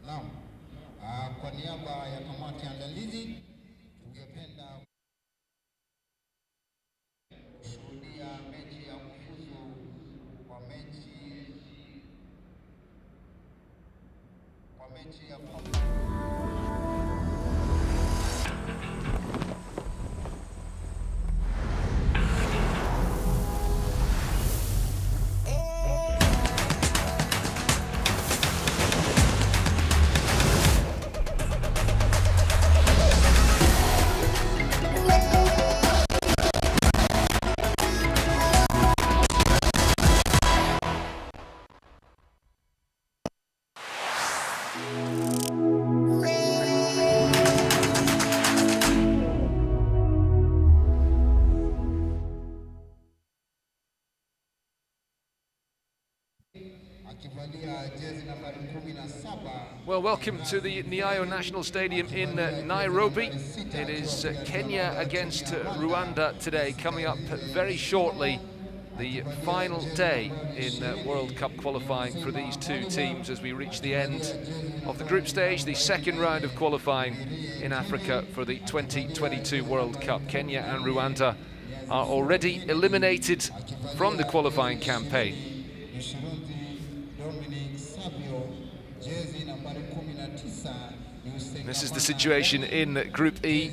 Naam. Kwa niaba ya kamati ya andalizi tungependa kushuhudia mechi ya kufuzu kwa mechi ya Well, welcome to the Nyayo National Stadium in Nairobi. It is Kenya against Rwanda today, coming up very shortly. The final day in World Cup qualifying for these two teams as we reach the end of the group stage, the second round of qualifying in Africa for the 2022 World Cup. Kenya and Rwanda are already eliminated from the qualifying campaign. This is the situation in Group E.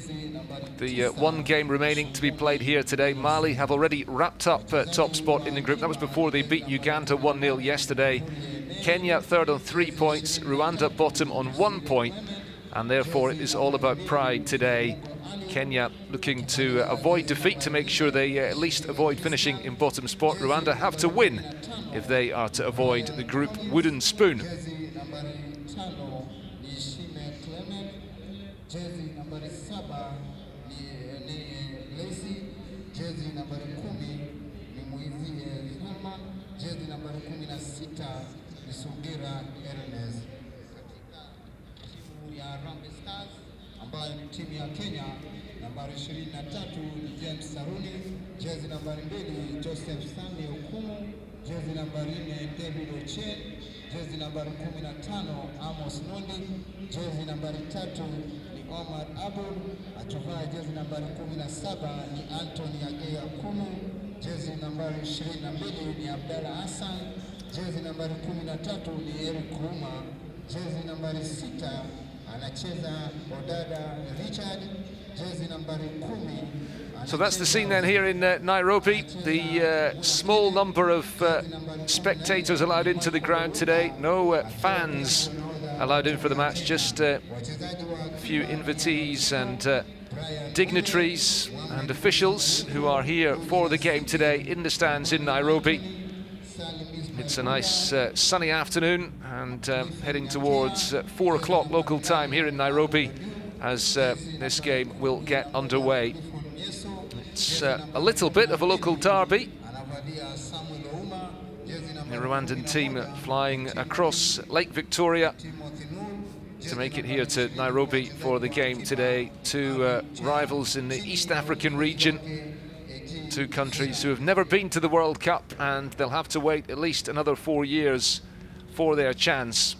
The one game remaining to be played here today. Mali have already wrapped up top spot in the group. That was before they beat Uganda 1-0 yesterday. Kenya third on 3 points, Rwanda bottom on 1 point, and therefore it is all about pride today. Kenya looking to avoid defeat to make sure they at least avoid finishing in bottom spot. Rwanda have to win if they are to avoid the group wooden spoon. ambayo ni timu ya Kenya. Nambari 23 ni James Saruni, jezi nambari 2 Joseph Stanley Okumu, jezi nambari 4 David Ochen, jezi nambari 15 Amos Nondi, jezi nambari 3 ni Omar Abud, atuvaa jezi nambari 17 ni Anthony Agea Okumu, jezi nambari 22 ni Abdalla Hassan, jezi nambari 13 ni Eric Ruma, jezi nambari 6 anacheza Odada Richard, jezi nambari 10. So that's the scene then here in Nairobi. The small number of spectators allowed into the ground today. No fans allowed in for the match, just a few invitees and dignitaries and officials who are here for the game today in the stands in Nairobi. It's a nice sunny afternoon and heading towards 4 o'clock local time here in Nairobi as this game will get underway. It's a little bit of a local derby. The Rwandan team flying across Lake Victoria to make it here to Nairobi for the game today. Two rivals in the East African region. Two countries who have never been to the World Cup, and they'll have to wait at least another 4 years for their chance.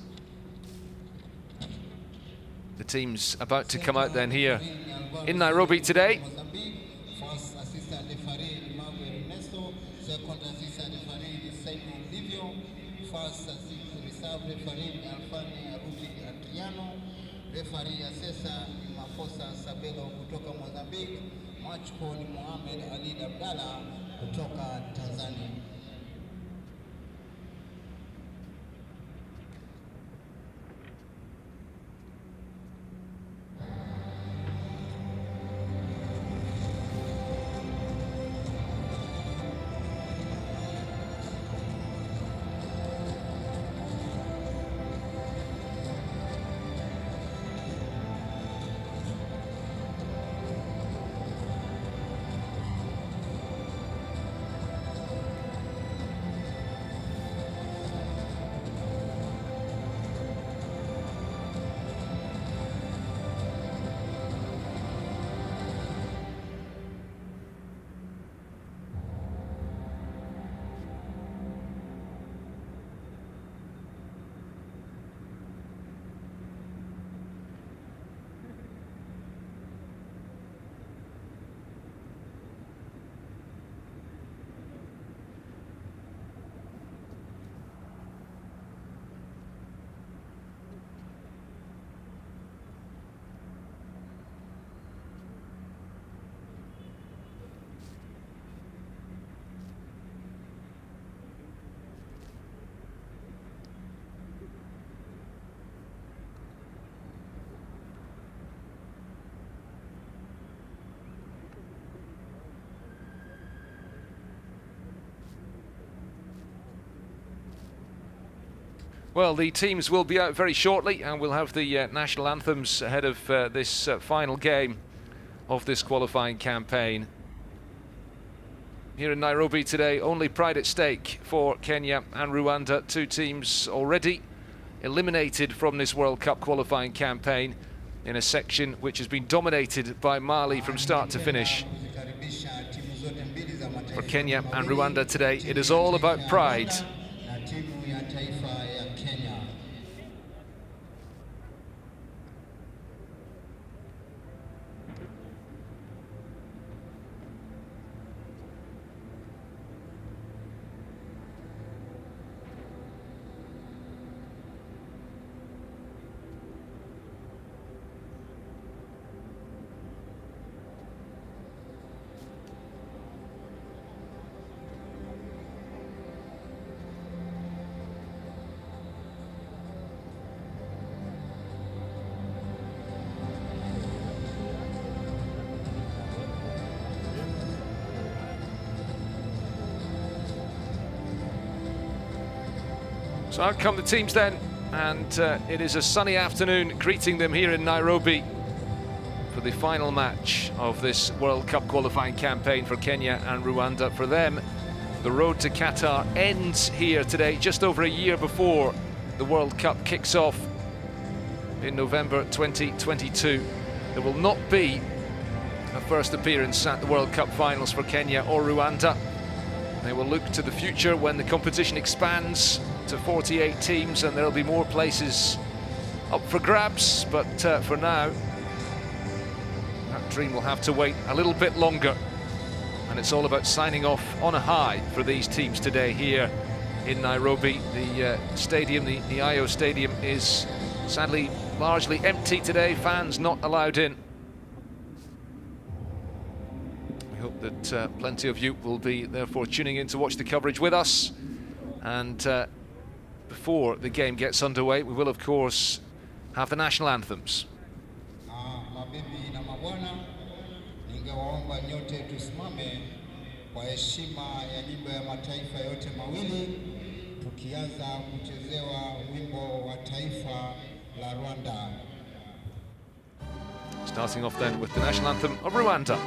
The team's about to come out then here in Nairobi today. First assistant referee Manuel Ernesto, second assistant referee Simon Livio, first assistant reserve referee Alfani Arufi Adriano, referee assessor Mafosa Sabelo kutoka Mozambique, match call Mohamed Ali Abdalla kutoka Tanzania. Well, the teams will be out very shortly, and we'll have the national anthems ahead of this final game of this qualifying campaign. Here in Nairobi today, only pride at stake for Kenya and Rwanda, two teams already eliminated from this World Cup qualifying campaign in a section which has been dominated by Mali from start to finish. For Kenya and Rwanda today, it is all about pride. So out come the teams then, and it is a sunny afternoon greeting them here in Nairobi for the final match of this World Cup qualifying campaign for Kenya and Rwanda. For them, the road to Qatar ends here today, just over a year before the World Cup kicks off in November 2022. There will not be a first appearance at the World Cup finals for Kenya or Rwanda. They will look to the future when the competition expands to 48 teams, and there'll be more places up for grabs, but for now that dream will have to wait a little bit longer, and it's all about signing off on a high for these teams today here in Nairobi. The stadium, the Nyayo Stadium, is sadly largely empty today, fans not allowed in. We hope that plenty of you will be therefore tuning in to watch the coverage with us, and before the game gets underway, we will of course have the national anthems. Mabibi na mabwana, ningewaomba nyote tusimame kwa heshima ya nyimbo ya mataifa yote mawili, tukianza kuchezewa wimbo wa taifa la Rwanda. Starting off then with the national anthem of Rwanda.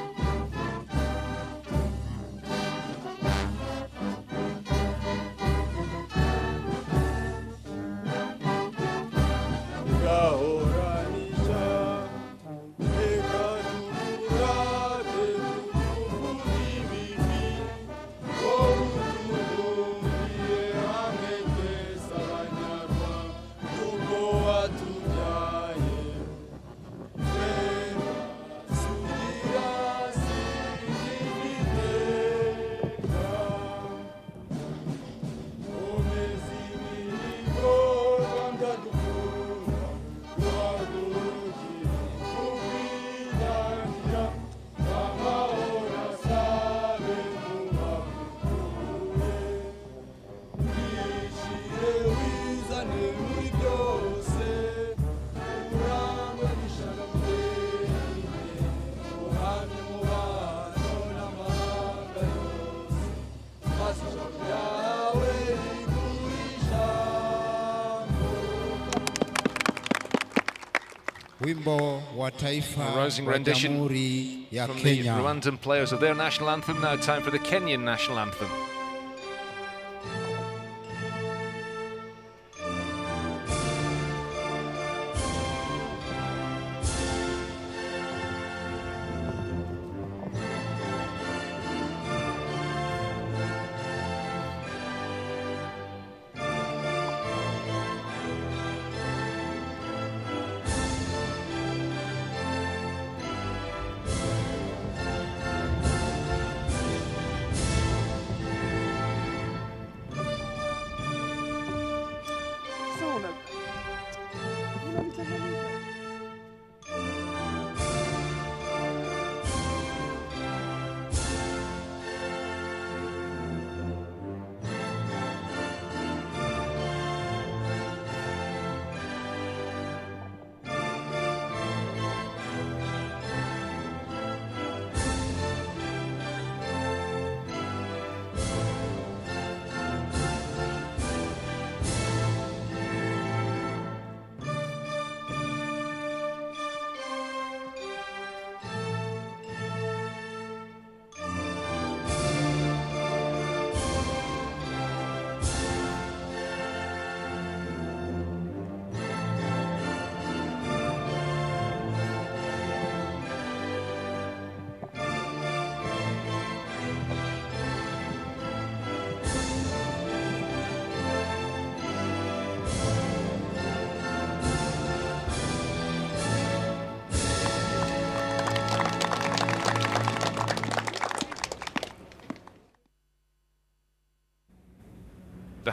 Wimbo wa taifa a rousing rendition from the Rwandan players of their national anthem. Now time for the Kenyan national anthem.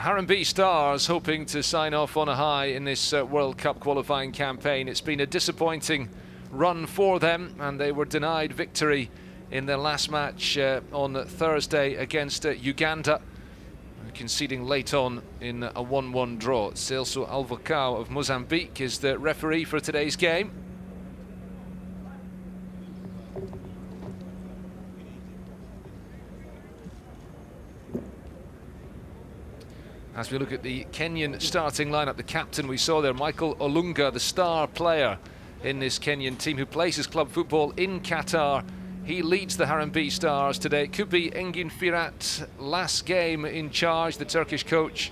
Harambee Stars hoping to sign off on a high in this World Cup qualifying campaign. It's been a disappointing run for them, and they were denied victory in their last match on Thursday against Uganda, conceding late on in a 1-1 draw. Celso Alvocao of Mozambique is the referee for today's game. As we look at the Kenyan starting lineup, the captain we saw there, Michael Olunga, the star player in this Kenyan team who plays his club football in Qatar. He leads the Harambee Stars today. It could be Engin Firat's last game in charge. The Turkish coach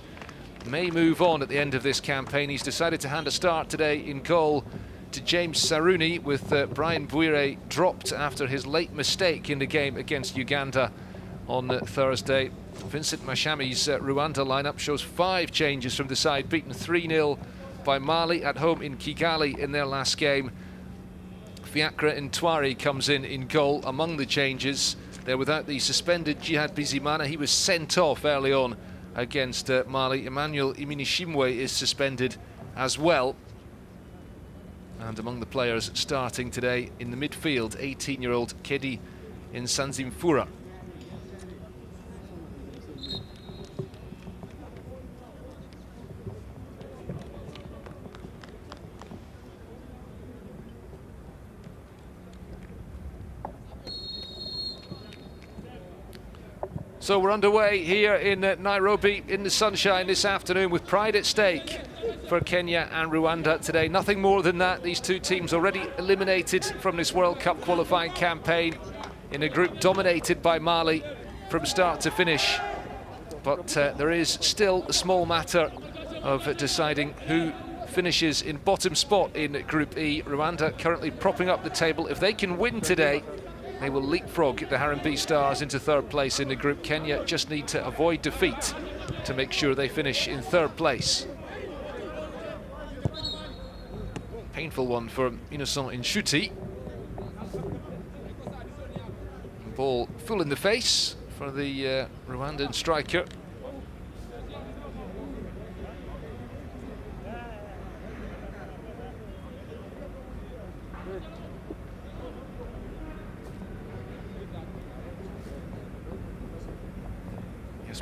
may move on at the end of this campaign. He's decided to hand a start today in goal to James Saruni, with Brian Bwire dropped after his late mistake in the game against Uganda on Thursday. Vincent Mashami's Rwanda lineup shows 5 changes from the side, beaten 3-0 by Mali at home in Kigali in their last game. Fiacre Ntwari comes in goal among the changes. They're without the suspended Jihad Bizimana. He was sent off early on against Mali. Emmanuel Iminishimwe is suspended as well. And among the players starting today in the midfield, 18-year-old Kedi Nsanzimfura. So we're underway here in Nairobi in the sunshine this afternoon, with pride at stake for Kenya and Rwanda today. Nothing more than that. These two teams already eliminated from this World Cup qualifying campaign in a group dominated by Mali from start to finish. But there is still a small matter of deciding who finishes in bottom spot in Group E. Rwanda currently propping up the table. If they can win today, they will leapfrog the Harambee Stars into third place in the group. Kenya just need to avoid defeat to make sure they finish in third place. Painful one for Innocent Nshuti. Ball full in the face for the Rwandan striker.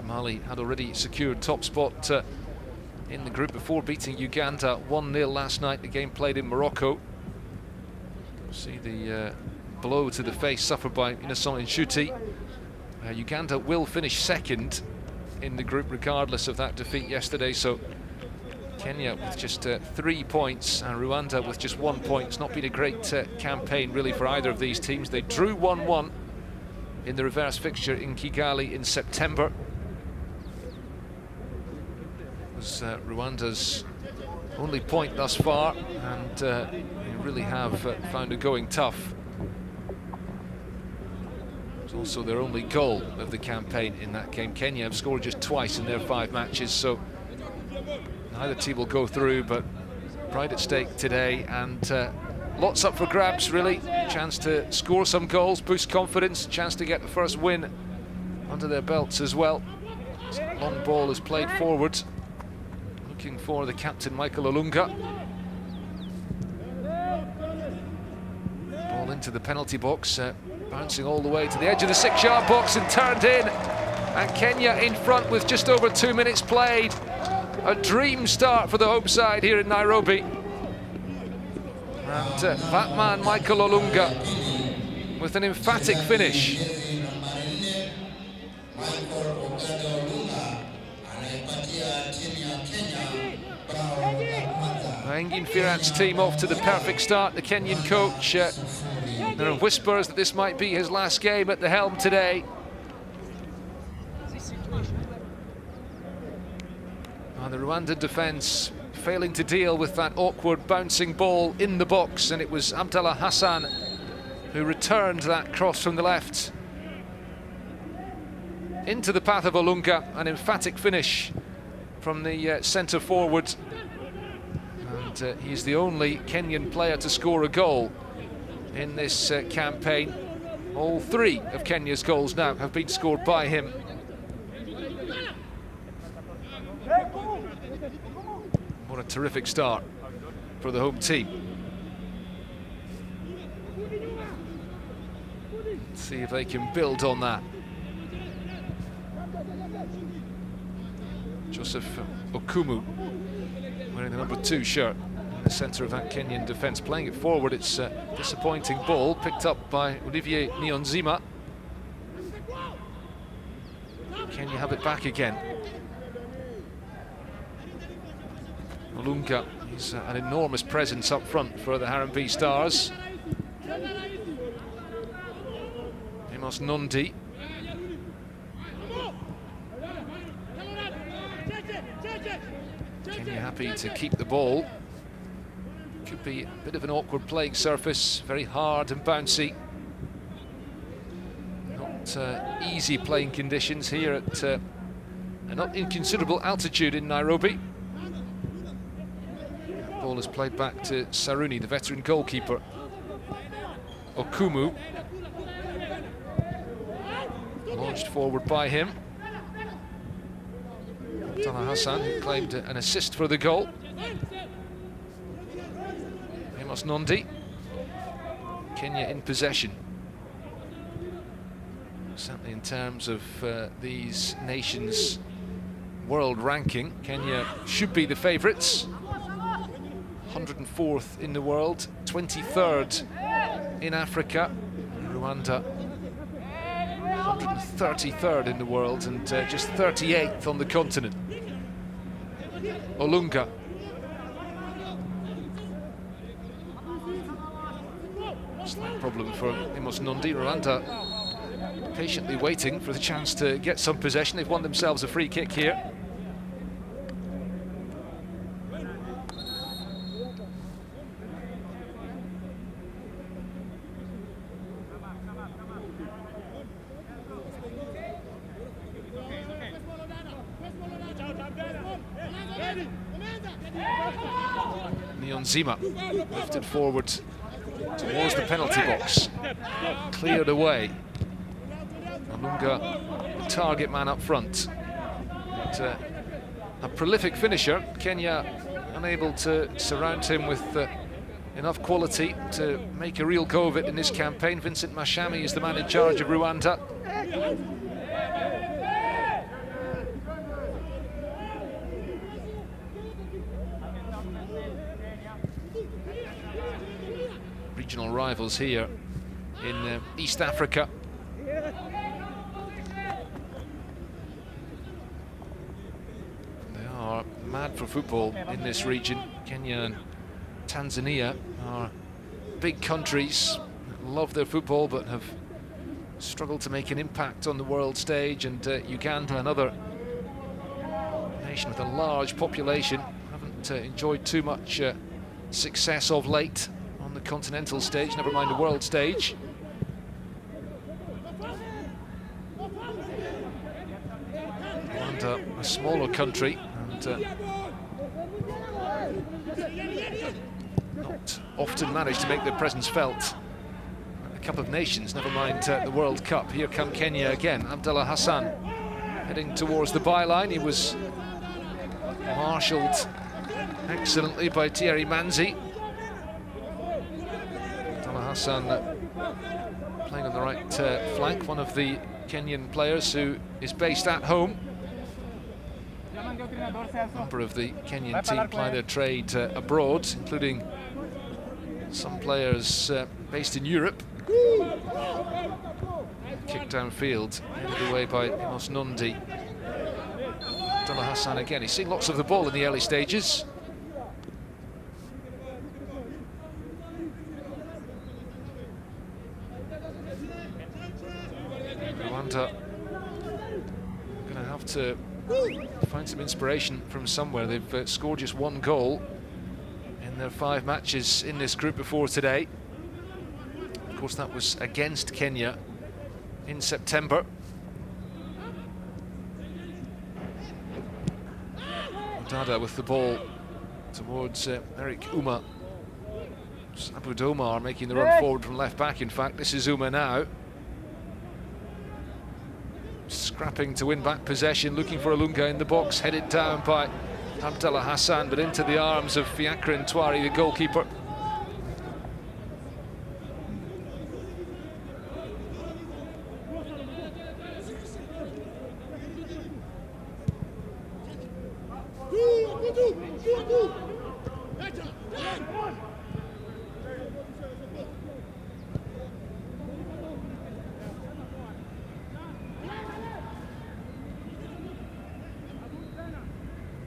Mali had already secured top spot in the group before beating Uganda 1-0 last night. The game played in Morocco. See the blow to the face suffered by Innocent Nshuti. Uganda will finish second in the group regardless of that defeat yesterday. So Kenya with just 3 points and Rwanda with just 1 point. It's not been a great campaign really for either of these teams. They drew 1-1 in the reverse fixture in Kigali in September. Rwanda's only point thus far, and they really have found it going tough. It's also their only goal of the campaign in that game. Kenya have scored just twice in their 5 matches, so neither team will go through, but pride at stake today, and lots up for grabs really. Chance to score some goals, boost confidence, chance to get the first win under their belts as well. Long ball is played forward. Looking for the captain, Michael Olunga. Ball into the penalty box, bouncing all the way to the edge of the 6-yard box and turned in. And Kenya in front with just over 2 minutes played. A dream start for the home side here in Nairobi. And that man, Michael Olunga, with an emphatic finish. Engin Firat's team off to the perfect start. The Kenyan coach, there are whispers that this might be his last game at the helm today. And the Rwandan defence failing to deal with that awkward bouncing ball in the box, and it was Abdallah Hassan who returned that cross from the left into the path of Olunga. An emphatic finish from the centre forward. And he's the only Kenyan player to score a goal in this campaign. All 3 of Kenya's goals now have been scored by him. What a terrific start for the home team. Let's see if they can build on that. Joseph Okumu wearing the number 2 shirt in the centre of that Kenyan defence. Playing it forward, it's a disappointing ball picked up by Olivier Niyonzima. Kenya have it back again. Olunga, he's an enormous presence up front for the Harambee Stars. Amos Nondi. Kenya happy to keep the ball. Could be a bit of an awkward playing surface, very hard and bouncy. Not easy playing conditions here at a not inconsiderable altitude in Nairobi. The ball is played back to Saruni, the veteran goalkeeper. Okumu. Launched forward by him. Abdallah Hassan, who claimed an assist for the goal. Amos Nondi. Kenya in possession. Certainly in terms of these nations' world ranking, Kenya should be the favourites. 104th in the world, 23rd in Africa. Rwanda 133rd in the world and just 38th on the continent. Olunga. Slight problem for Amos Nondi. Rwanda patiently waiting for the chance to get some possession. They've won themselves a free kick here. Niyonzima lifted forward towards the penalty box, cleared away. Olunga, target man up front. But, a prolific finisher. Kenya unable to surround him with enough quality to make a real go of it in this campaign. Vincent Mashami is the man in charge of Rwanda. Regional rivals here in East Africa. They are mad for football in this region. Kenya and Tanzania are big countries, love their football but have struggled to make an impact on the world stage, and Uganda, another nation with a large population, haven't enjoyed too much success of late on the continental stage, never mind the world stage. Rwanda, a smaller country, and not often manage to make their presence felt. A Cup of Nations, never mind the World Cup. Here come Kenya again. Abdallah Hassan heading towards the byline. He was marshalled excellently by Thierry Manzi. Hassan playing on the right flank, one of the Kenyan players who is based at home. A number of the Kenyan team ply their trade abroad, including some players based in Europe. Kick downfield, headed away by Amos Nondi. Abdallah Hassan again, he's seeing lots of the ball in the early stages. Rwanda going to have to find some inspiration from somewhere. They've scored just one goal in their 5 matches in this group before today. Of course, that was against Kenya in September. Dada with the ball towards Eric Uma. Abu Domar making the run forward from left back. In fact, this is Uma now. Scrapping to win back possession, looking for Olunga in the box, headed down by Abdallah Hassan, but into the arms of Fiacre Ntwari, the goalkeeper.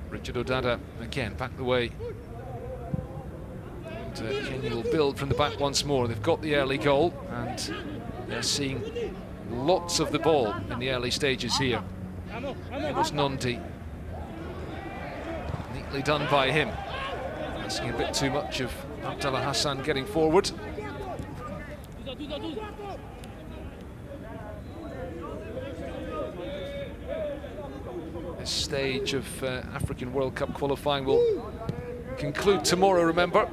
Richard Odada again back the way. And Kenya will build from the back once more. They've got the early goal and they're seeing lots of the ball in the early stages here. It was Nondi. Neatly done by him. Asking a bit too much of Abdallah Hassan getting forward. This stage of African World Cup qualifying will conclude tomorrow, remember.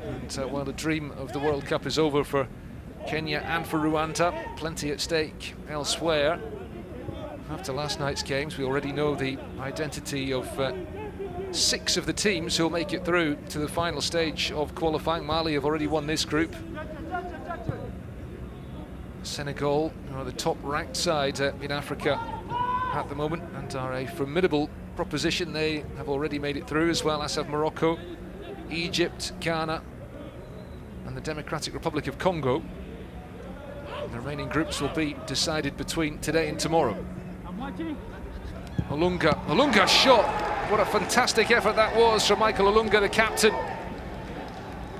And while the dream of the World Cup is over for Kenya and for Rwanda, plenty at stake elsewhere. After last night's games, we already know the identity of 6 of the teams who will make it through to the final stage of qualifying. Mali have already won this group. Senegal are the top-ranked side in Africa at the moment and are a formidable proposition. They have already made it through, as well as have Morocco, Egypt, Ghana and the Democratic Republic of Congo. The remaining groups will be decided between today and tomorrow. Olunga shot. What a fantastic effort that was from Michael Olunga, the captain.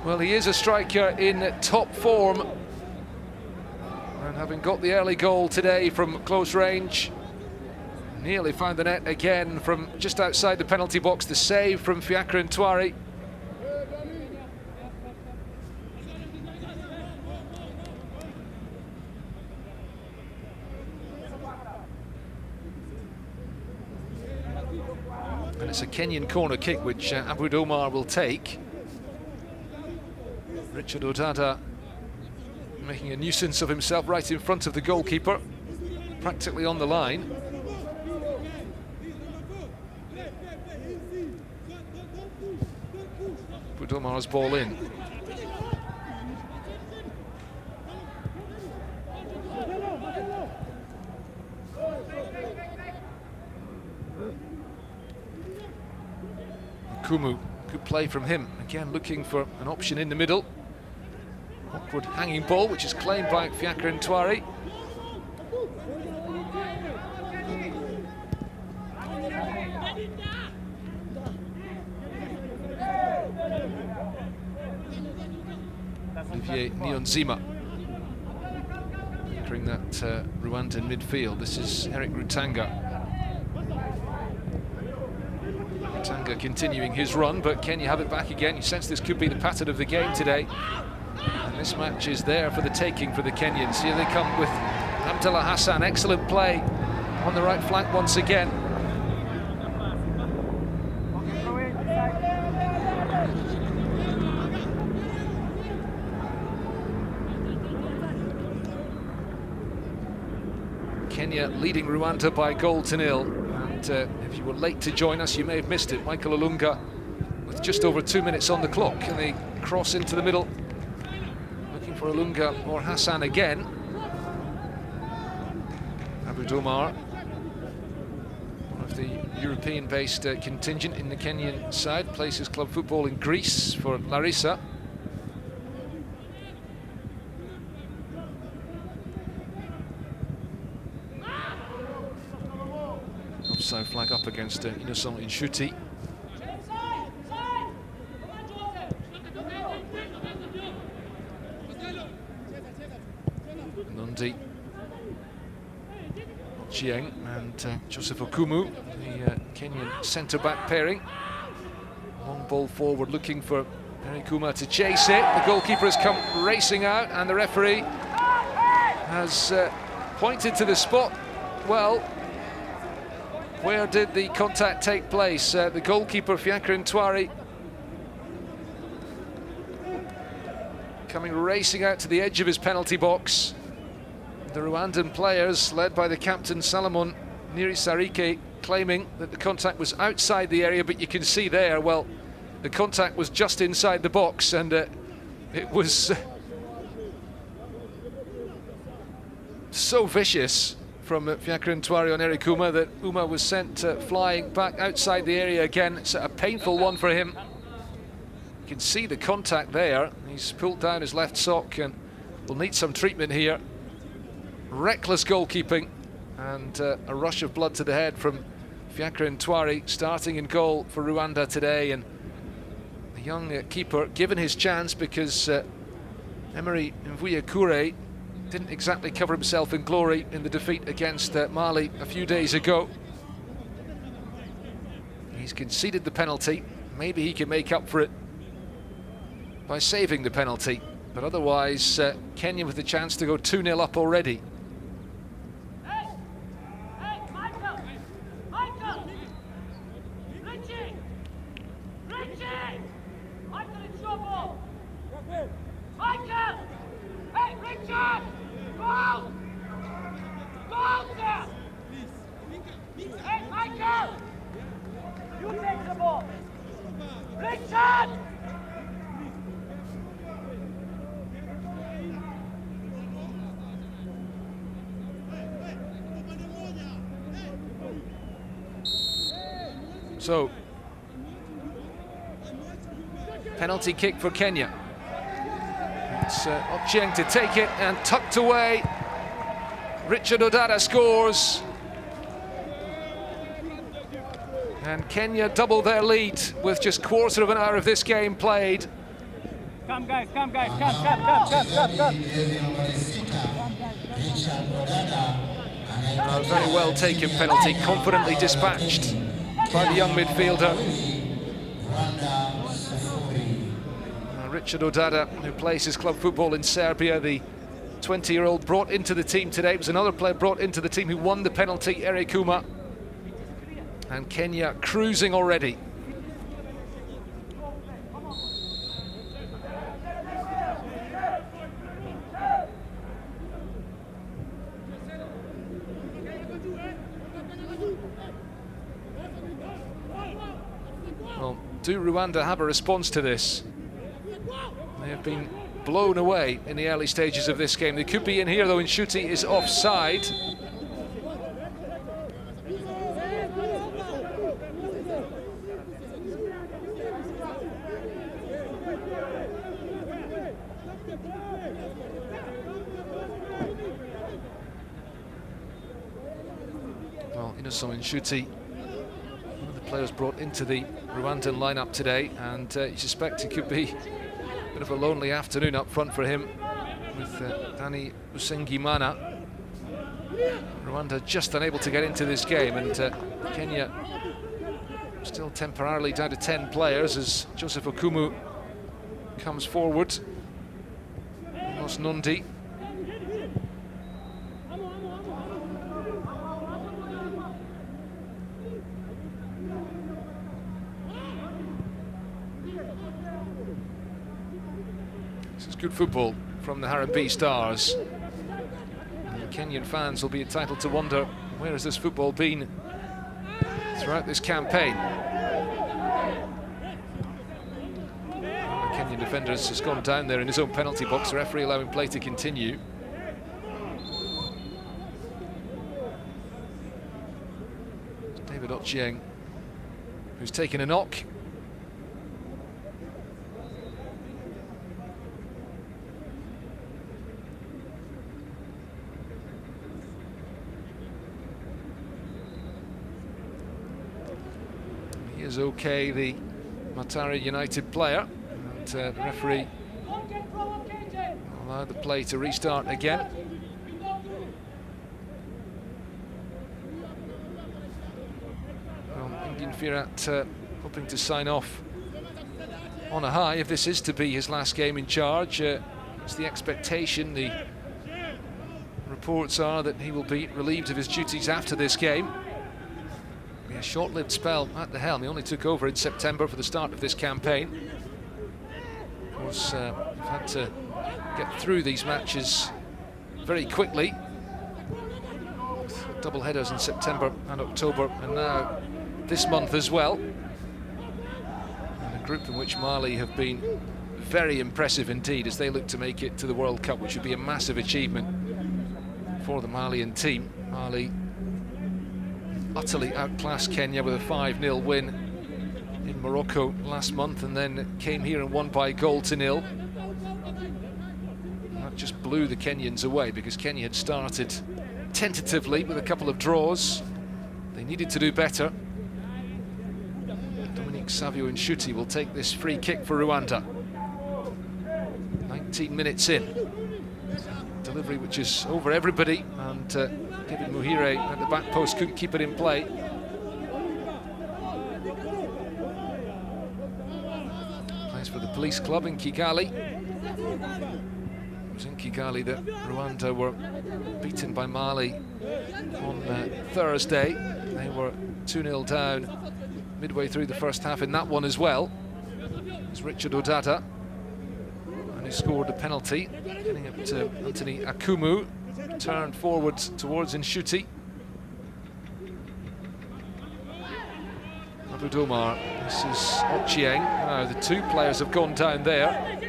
Well, he is a striker in top form, and having got the early goal today from close range, nearly found the net again from just outside the penalty box. The save from Fiacre Ntwari. And it's a Kenyan corner kick which Abud Omar will take. Richard Odada making a nuisance of himself right in front of the goalkeeper, practically on the line. Abud Omar's ball in. Kumu, good play from him. Again, looking for an option in the middle. Awkward hanging ball, which is claimed by Fiacre Ntwari. Olivier Niyonzima entering that Rwandan midfield. This is Eric Rutanga. Rutanga continuing his run, but Kenya have it back again. You sense this could be the pattern of the game today. And this match is there for the taking for the Kenyans. Here they come with Abdallah Hassan. Excellent play on the right flank once again. Kenya leading Rwanda by 1-0. And if you were late to join us, you may have missed it. Michael Olunga with just over 2 minutes on the clock, and they cross into the middle. Looking for Olunga or Hassan again. Abud Omar, one of the European-based contingent in the Kenyan side, plays his club football in Greece for Larissa. Offside flag up against Innocent Inshuti. Nondi, Chieng and Joseph Okumu, the Kenyan centre-back pairing. Long ball forward, looking for Perikuma to chase it. The goalkeeper has come racing out, and the referee has pointed to the spot. Well, where did the contact take place? The goalkeeper, Fiacre Ntwari, coming racing out to the edge of his penalty box. The Rwandan players, led by the captain Salomon Nirisarike, claiming that the contact was outside the area, but you can see there, well, the contact was just inside the box, and it was so vicious from Fiacre Ntwari on Eric Ouma that Ouma was sent flying back outside the area again. It's a painful one for him. You can see the contact there. He's pulled down his left sock and will need some treatment here. Reckless goalkeeping and a rush of blood to the head from Fiacre Ntwari, starting in goal for Rwanda today. And the young keeper given his chance because Emery Mvuyekure didn't exactly cover himself in glory in the defeat against Mali a few days ago. He's conceded the penalty. Maybe he can make up for it by saving the penalty, but otherwise Kenya with the chance to go 2-0 up already. So, penalty kick for Kenya. It's Ochieng to take it and tucked away. Richard Odada scores. And Kenya double their lead with just quarter of an hour of this game played. Come guys, come. A very well taken penalty, confidently dispatched by the young midfielder. Richard Odada, who plays his club football in Serbia, the 20-year-old brought into the team today. It was another player brought into the team who won the penalty, Eric Ouma. And Kenya cruising already. Well, do Rwanda have a response to this? They have been blown away in the early stages of this game. They could be in here, though. Nshuti is offside. Well, Innocent Nshuti, one of the players brought into the Rwandan lineup today, and you suspect it could be a bit of a lonely afternoon up front for him with Danny Usengimana. Rwanda just unable to get into this game, and Kenya still temporarily down to 10 players as Joseph Okumu comes forward. Los Nundi. This is good football from the Harambee Stars. And Kenyan fans will be entitled to wonder, where has this football been throughout this campaign? Well, the Kenyan defender has gone down there in his own penalty box, the referee allowing play to continue. It's David Ochieng, who's taken a knock. Is okay, the Matare United player, and the referee allowed the play to restart again. Well, Indian Firat hoping to sign off on a high if this is to be his last game in charge. It's the expectation. The reports are that he will be relieved of his duties after this game. A short-lived spell at the helm. He only took over in September for the start of this campaign. Of course, we've had to get through these matches very quickly. double headers in September and October, and now this month as well. And a group in which Mali have been very impressive indeed as they look to make it to the World Cup, which would be a massive achievement for the Malian team. Mali utterly outclassed Kenya with a 5-0 win in Morocco last month, and then came here and won by 1-0. That just blew the Kenyans away, because Kenya had started tentatively with a couple of draws. They needed to do better. Dominique Savio Nshuti will take this free kick for Rwanda. 19 minutes in. Delivery which is over everybody, and David Muhire at the back post couldn't keep it in play. Plays for the police club in Kigali. It was in Kigali that Rwanda were beaten by Mali on Thursday. They were 2-0 down midway through the first half in that one as well. It's Richard Odada, and he scored a penalty, getting up to Anthony Akumu, turned forward towards Nshuti. Abu Domar, this is Ochieng. Now the two players have gone down there.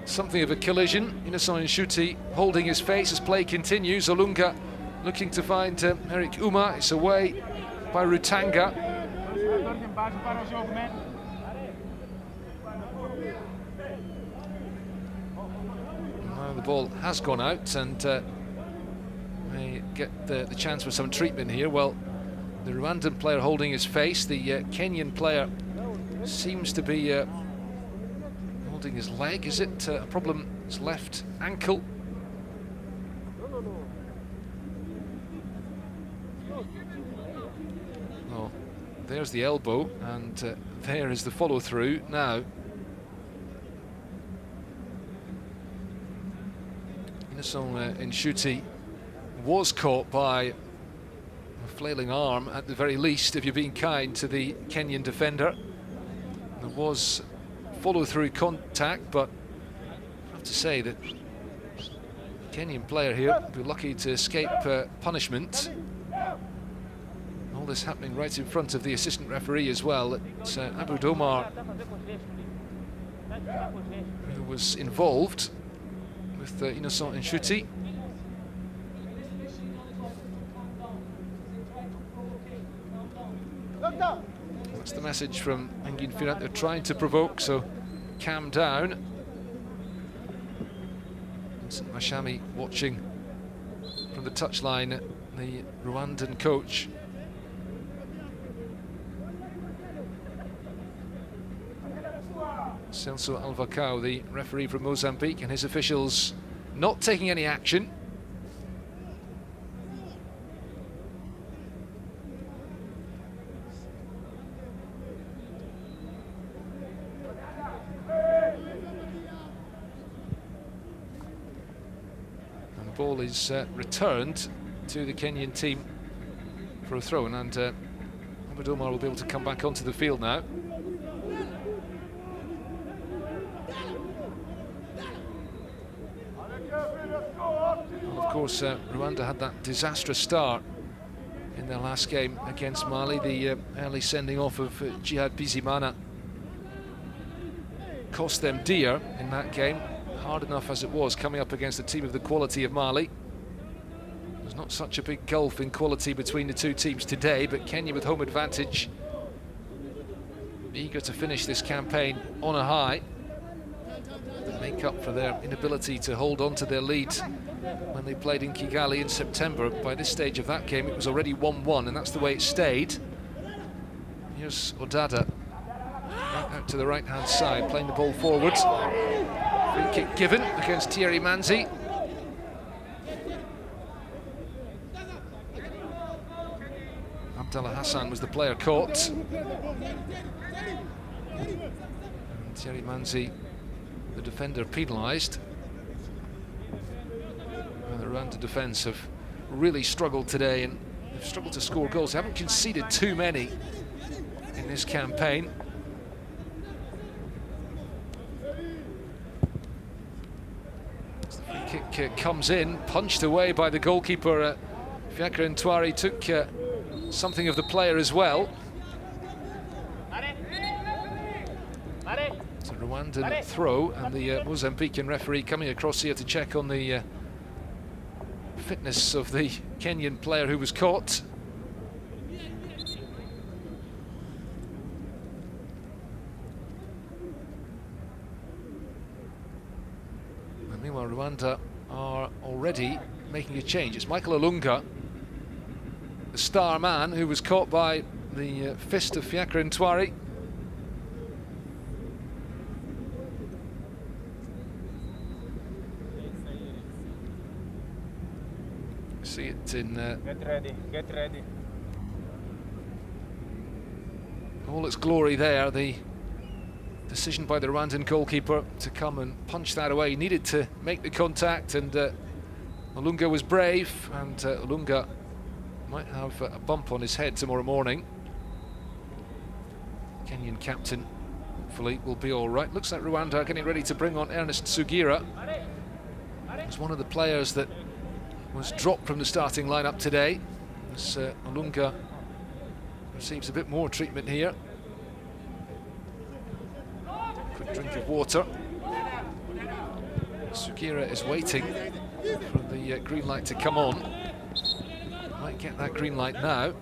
Something of a collision. Innocent Nshuti holding his face as play continues. Olunga looking to find Eric Uma. It's away by Rutanga. Now the ball has gone out, and may get the chance for some treatment here. Well, the Rwandan player holding his face. The Kenyan player seems to be holding his leg. Is it a problem? His left ankle. Oh, there's the elbow, and there is the follow through now. Innocent Nshuti was caught by a flailing arm, at the very least, if you're being kind to the Kenyan defender. There was follow-through contact, but I have to say that the Kenyan player here will be lucky to escape punishment. All this happening right in front of the assistant referee as well. It's Abu Domar who was involved with Innocent Nshuti. That's the message from Engin Firat. They're trying to provoke, so calm down. Vincent Mashami watching from the touchline, the Rwandan coach. Celso Alvacao, the referee from Mozambique, and his officials not taking any action. And the ball is returned to the Kenyan team for a throw, and Abu Domar will be able to come back onto the field now. Of course, Rwanda had that disastrous start in their last game against Mali. The early sending off of Jihad Bizimana cost them dear in that game, hard enough as it was coming up against a team of the quality of Mali. There's not such a big gulf in quality between the two teams today, but Kenya with home advantage, eager to finish this campaign on a high, make up for their inability to hold on to their lead when they played in Kigali in September. By this stage of that game, it was already 1-1, and that's the way it stayed. Here's Odada, right out to the right-hand side, playing the ball forward. Free kick given against Thierry Manzi. Abdallah Hassan was the player caught. And Thierry Manzi, the defender, penalised. And the Rwanda defence have really struggled today, and they've struggled to score goals. They haven't conceded too many in this campaign. It's the free kick kick comes in, punched away by the goalkeeper. Fiacre Ntwari took something of the player as well. It's a Rwandan throw, and the Mozambican referee coming across here to check on the fitness of the Kenyan player who was caught. And meanwhile, Rwanda are already making a change. It's Michael Olunga, the star man, who was caught by the fist of Fiacre Ntwari. See it in Get ready. all its glory there. The decision by the Rwandan goalkeeper to come and punch that away. He needed to make the contact, and Olunga was brave, and Olunga might have a bump on his head tomorrow morning. Kenyan captain hopefully will be all right. Looks like Rwanda are getting ready to bring on Ernest Sugira. He's one of the players that was dropped from the starting lineup today, as Olunga receives a bit more treatment here. Quick drink of water. Sugira is waiting for the green light to come on. Might get that green light now.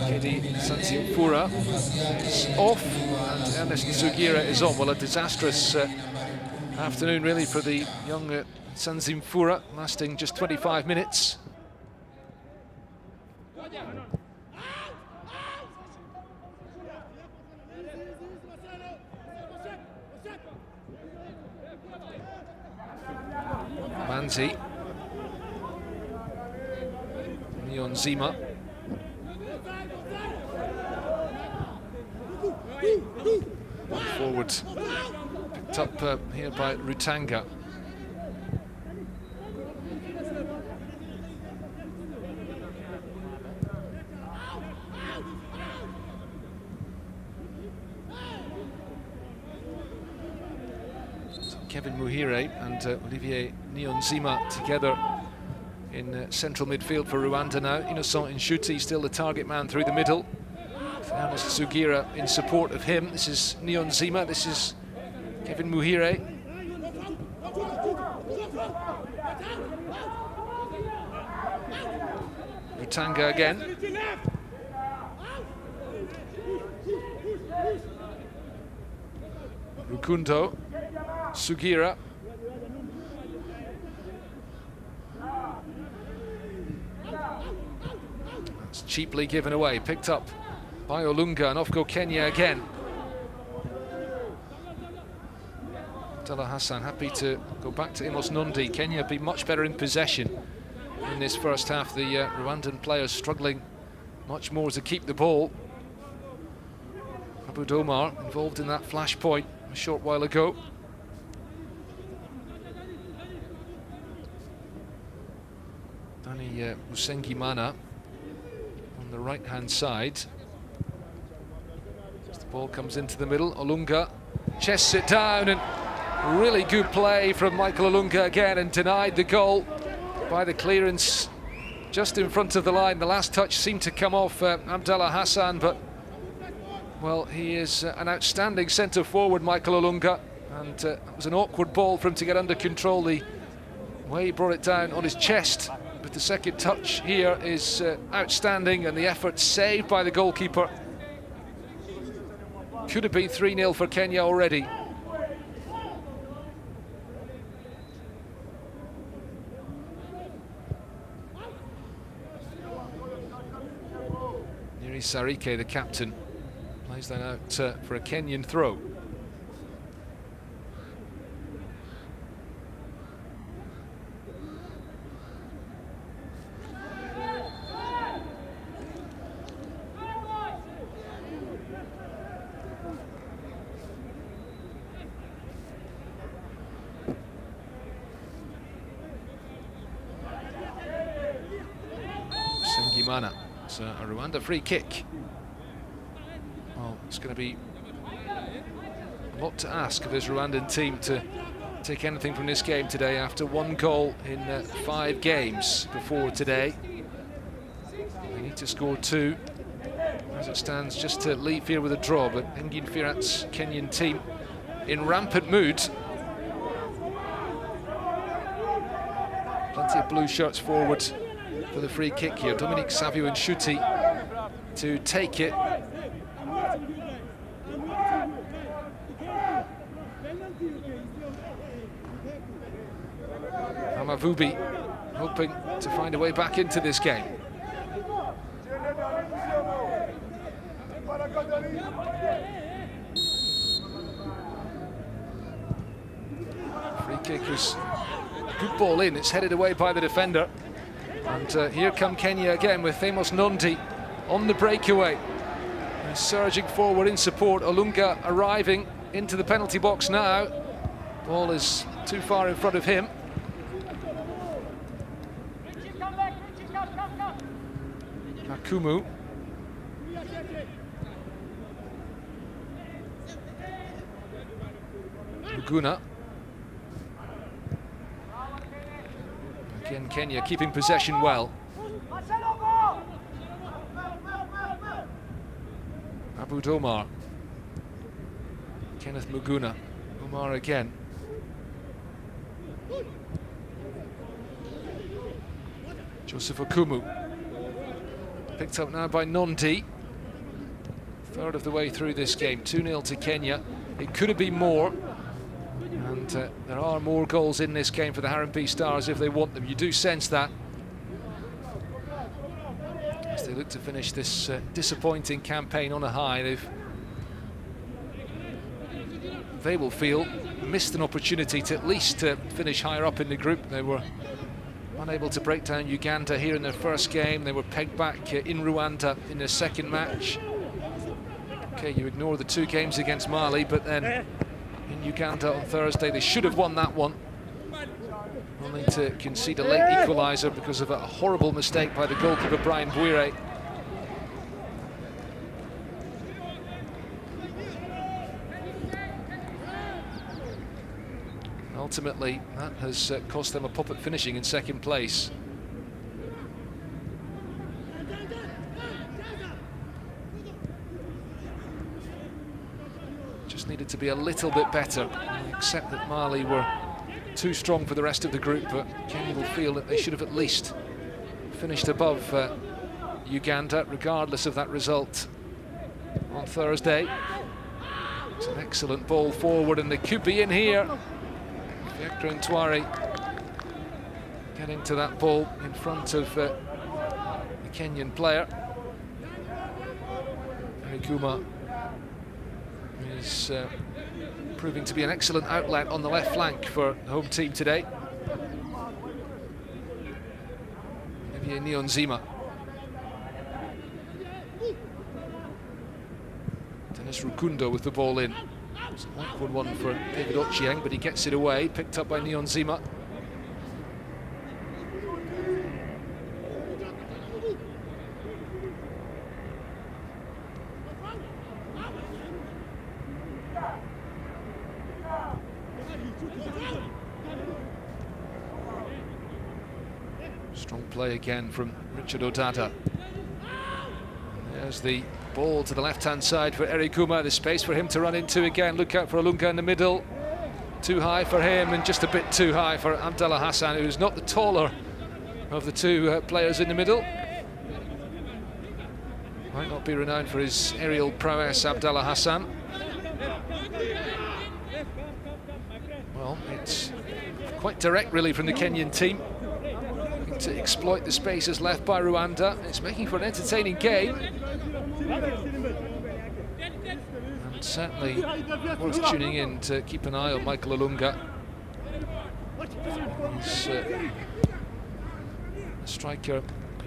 Kedi Sanzimfura is off, and Ernest Sugira is on. Well, a disastrous afternoon really for the young Sanzimfura, lasting just 25 minutes. Manzi, Niyonzima, forward, picked up here by Rutanga. Kevin Muhire and Olivier Niyonzima together in central midfield for Rwanda now. Innocent Nshuti still the target man through the middle. Ernest Sugira in support of him. This is Niyonzima, this is Kevin Muhire. Rutanga again. Rukundo. Sugira. That's cheaply given away, picked up by Olunga, and off go Kenya again. Abdullah Hassan happy to go back to Imos Nundi. Kenya have been much better in possession in this first half. The Rwandan players struggling much more to keep the ball. Abu Domar involved in that flash point a short while ago. Dani Usengimana on the right-hand side. As the ball comes into the middle, Olunga chests it down, and really good play from Michael Olunga again, and denied the goal by the clearance just in front of the line. The last touch seemed to come off Abdullah Hassan, but well, he is an outstanding centre forward, Michael Olunga, and it was an awkward ball for him to get under control. The way he brought it down on his chest with the second touch here is outstanding, and the effort saved by the goalkeeper. Could have been 3-0 for Kenya already. Niri Sarike, the captain, plays that out for a Kenyan throw. It's a Rwanda free kick. Well, it's going to be A lot to ask of this Rwandan team to take anything from this game today after 1 goal in 5 games before today. They need to score 2 as it stands just to leave here with a draw, but Engin Firat's Kenyan team in rampant mood. Plenty of blue shirts forward for the free kick here. Dominic Savio and Shuti to take it. Amavubi hoping to find a way back into this game. Free kick was a good ball in. It's headed away by the defender. And here come Kenya again with Themos Nondi on the breakaway. And surging forward in support. Olunga arriving into the penalty box now. Ball is too far in front of him. Akumu. Luguna. Again, Kenya keeping possession well. Abu Domar. Kenneth Muguna. Omar again. Joseph Okumu. Picked up now by Nondi. Third of the way through this game. 2-0 to Kenya. It could have been more. And there are more goals in this game for the Harambee Stars if they want them. You do sense that. As they look to finish this disappointing campaign on a high, they will feel missed an opportunity to at least finish higher up in the group. They were unable to break down Uganda here in their first game. They were pegged back in Rwanda in their second match. Okay, you ignore the 2 games against Mali, but then in Uganda on Thursday they should have won that one, only to concede a late equaliser because of a horrible mistake by the goalkeeper Brian Bwire. Ultimately, that has cost them a pop at finishing in second place. Just needed to be a little bit better. I accept that Mali were too strong for the rest of the group, but Kenya will feel that they should have at least finished above Uganda, regardless of that result on Thursday. It's an excellent ball forward, and they could be in here. Victor Ntwari getting to that ball in front of the Kenyan player. Eriguma is proving to be an excellent outlet on the left flank for the home team today. Olivier Niyonzima. Dennis Rukundo with the ball in. It's an awkward one for David Ochieng, but he gets it away, picked up by Niyonzima. Strong play again from Richard Odada. And there's the ball to the left-hand side for Eriguma. There's space for him to run into again. Look out for Olunga in the middle. Too high for him and just a bit too high for Abdallah Hassan, who's not the taller of the 2 players in the middle. Might not be renowned for his aerial prowess, Abdallah Hassan. Well, it's quite direct really from the Kenyan team, looking to exploit the spaces left by Rwanda. It's making for an entertaining game. And certainly worth tuning in to keep an eye on Michael Olunga. He's a striker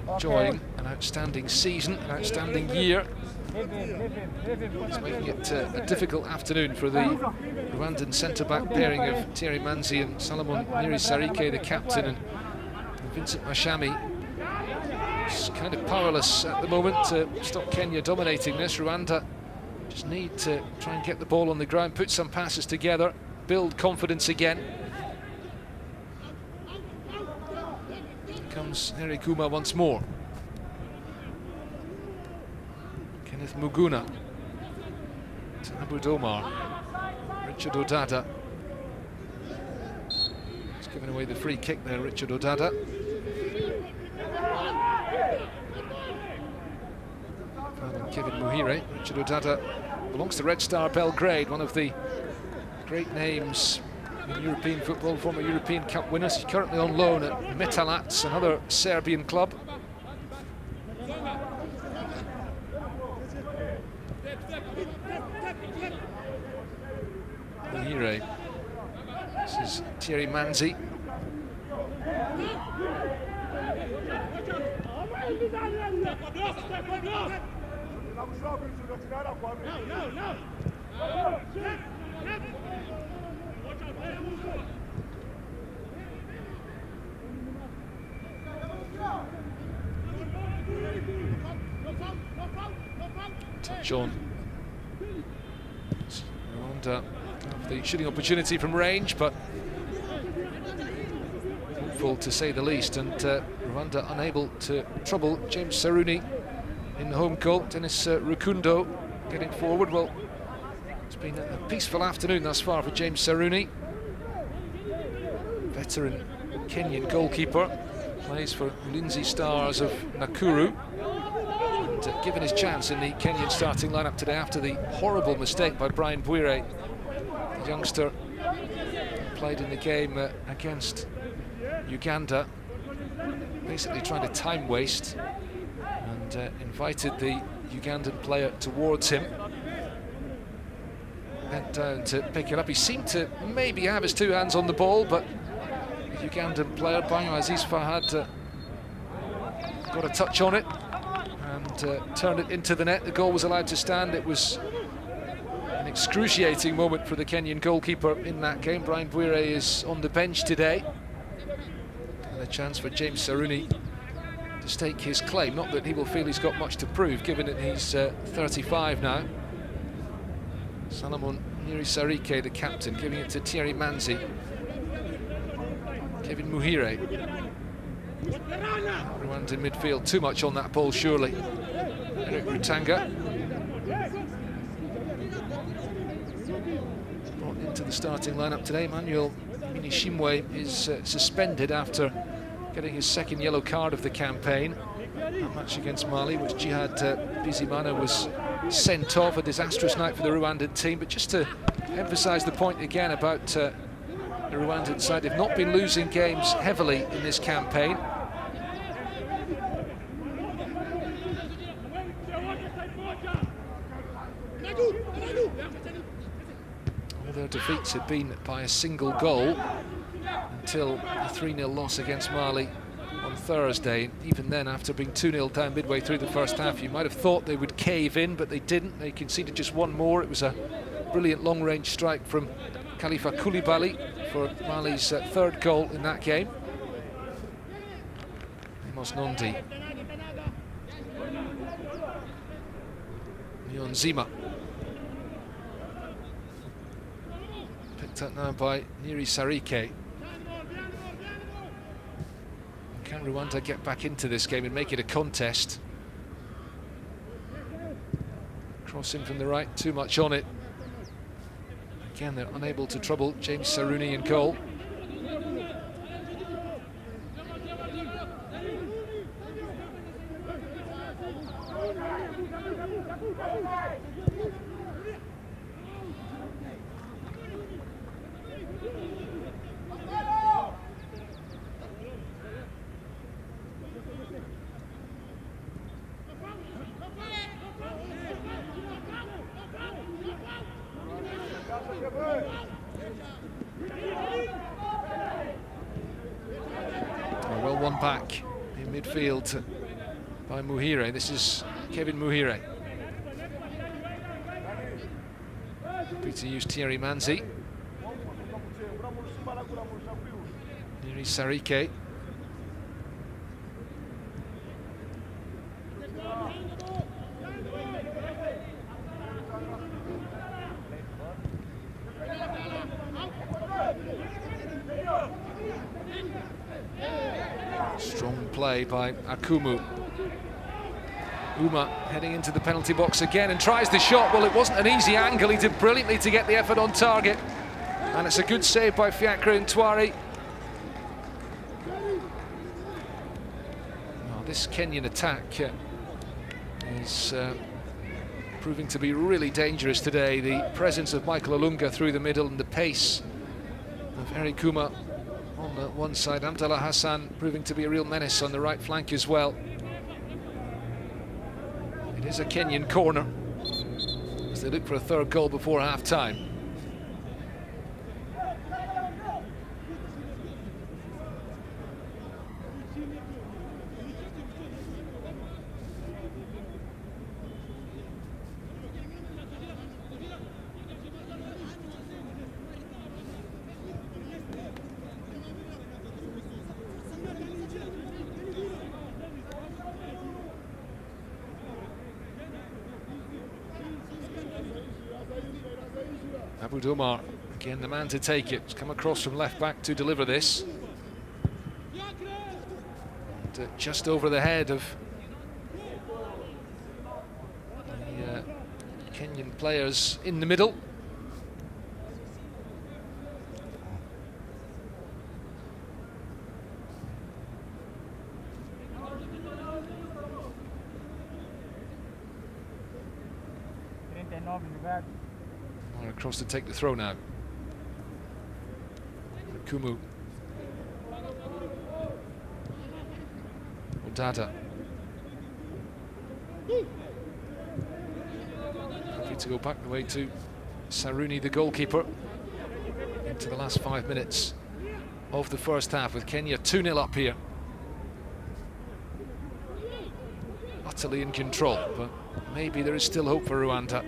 enjoying an outstanding season, an outstanding year. It's making it a difficult afternoon for the Rwandan centre-back pairing of Thierry Manzi and Salomon Nirisarike, the captain, and Vincent Mashami. It's kind of powerless at the moment to stop Kenya dominating this. Rwanda Just need to try and get the ball on the ground, put some passes together, build confidence again. Here comes Herzegovina once more. Kenneth Muguna to Abu Domar. Richard Odada. He's given away the free kick there, Richard Odada. Kevin Muhire. Richard Odada belongs to Red Star Belgrade, one of the great names in European football, former European Cup winners. He's currently on loan at Metalac, another Serbian club. Muhire. This is Thierry Manzi. Touch on. Rwanda have the shooting opportunity from range, but hopeful to say the least, and Rwanda unable to trouble James Saruni in the home goal. Dennis Rukundo getting forward. Well, it's been a peaceful afternoon thus far for James Saruni. Veteran Kenyan goalkeeper, plays for Ulinzi Stars of Nakuru. And given his chance in the Kenyan starting lineup today after the horrible mistake by Brian Bwire, the youngster played in the game against Uganda, basically trying to time waste, and invited the Ugandan player towards him. Bent down to pick it up. He seemed to maybe have his two hands on the ball, but the Ugandan player, Banyo Aziz Fahad, got a touch on it and turned it into the net. The goal was allowed to stand. It was an excruciating moment for the Kenyan goalkeeper in that game. Brian Bwire is on the bench today. And a chance for James Saruni to stake his claim. Not that he will feel he's got much to prove, given that he's 35 now. Salomon Nirisarike, the captain, giving it to Thierry Manzi. Kevin Muhire. Rwanda in midfield, too much on that ball, surely. Eric Rutanga. Brought into the starting lineup today. Emmanuel Minishimwe is suspended after getting his second yellow card of the campaign. That match against Mali, which Jihad Bizimana was sent off. A disastrous night for the Rwandan team. But just to emphasise the point again about the Rwandan side, they've not been losing games heavily in this campaign. All their defeats had been by a single goal until the 3-0 loss against Mali on Thursday. Even then, after being 2-0 down midway through the first half, you might have thought they would cave in, but they didn't. They conceded just one more. It was a brilliant long-range strike from Khalifa Koulibaly for Mali's third goal in that game. Amos Nondi. Nionzima. Picked up now by Niri Sarike. Can Rwanda get back into this game and make it a contest? Crossing from the right, too much on it. Again, they're unable to trouble James Saruni in goal. Well, one back in midfield by Muhire. This is Kevin Muhire. Happy to use Thierry Manzi. Niri Sarike. Strong play by Akumu. Uma heading into the penalty box again and tries the shot. Well, it wasn't an easy angle. He did brilliantly to get the effort on target. And it's a good save by Fiacre Ntwari. Oh, this Kenyan attack is proving to be really dangerous today. The presence of Michael Olunga through the middle and the pace of Eric Kuma on the one side. Abdallah Hassan proving to be a real menace on the right flank as well. It is a Kenyan corner as they look for a third goal before half-time. Abu Domar, again the man to take it. He's come across from left back to deliver this. And, just over the head of the Kenyan players in the middle. Across to take the throw now. Kumu. Odada. Happy to go back the way to Saruni, the goalkeeper, into the last 5 minutes of the first half, with Kenya 2-0 up here. Utterly in control, but maybe there is still hope for Rwanda.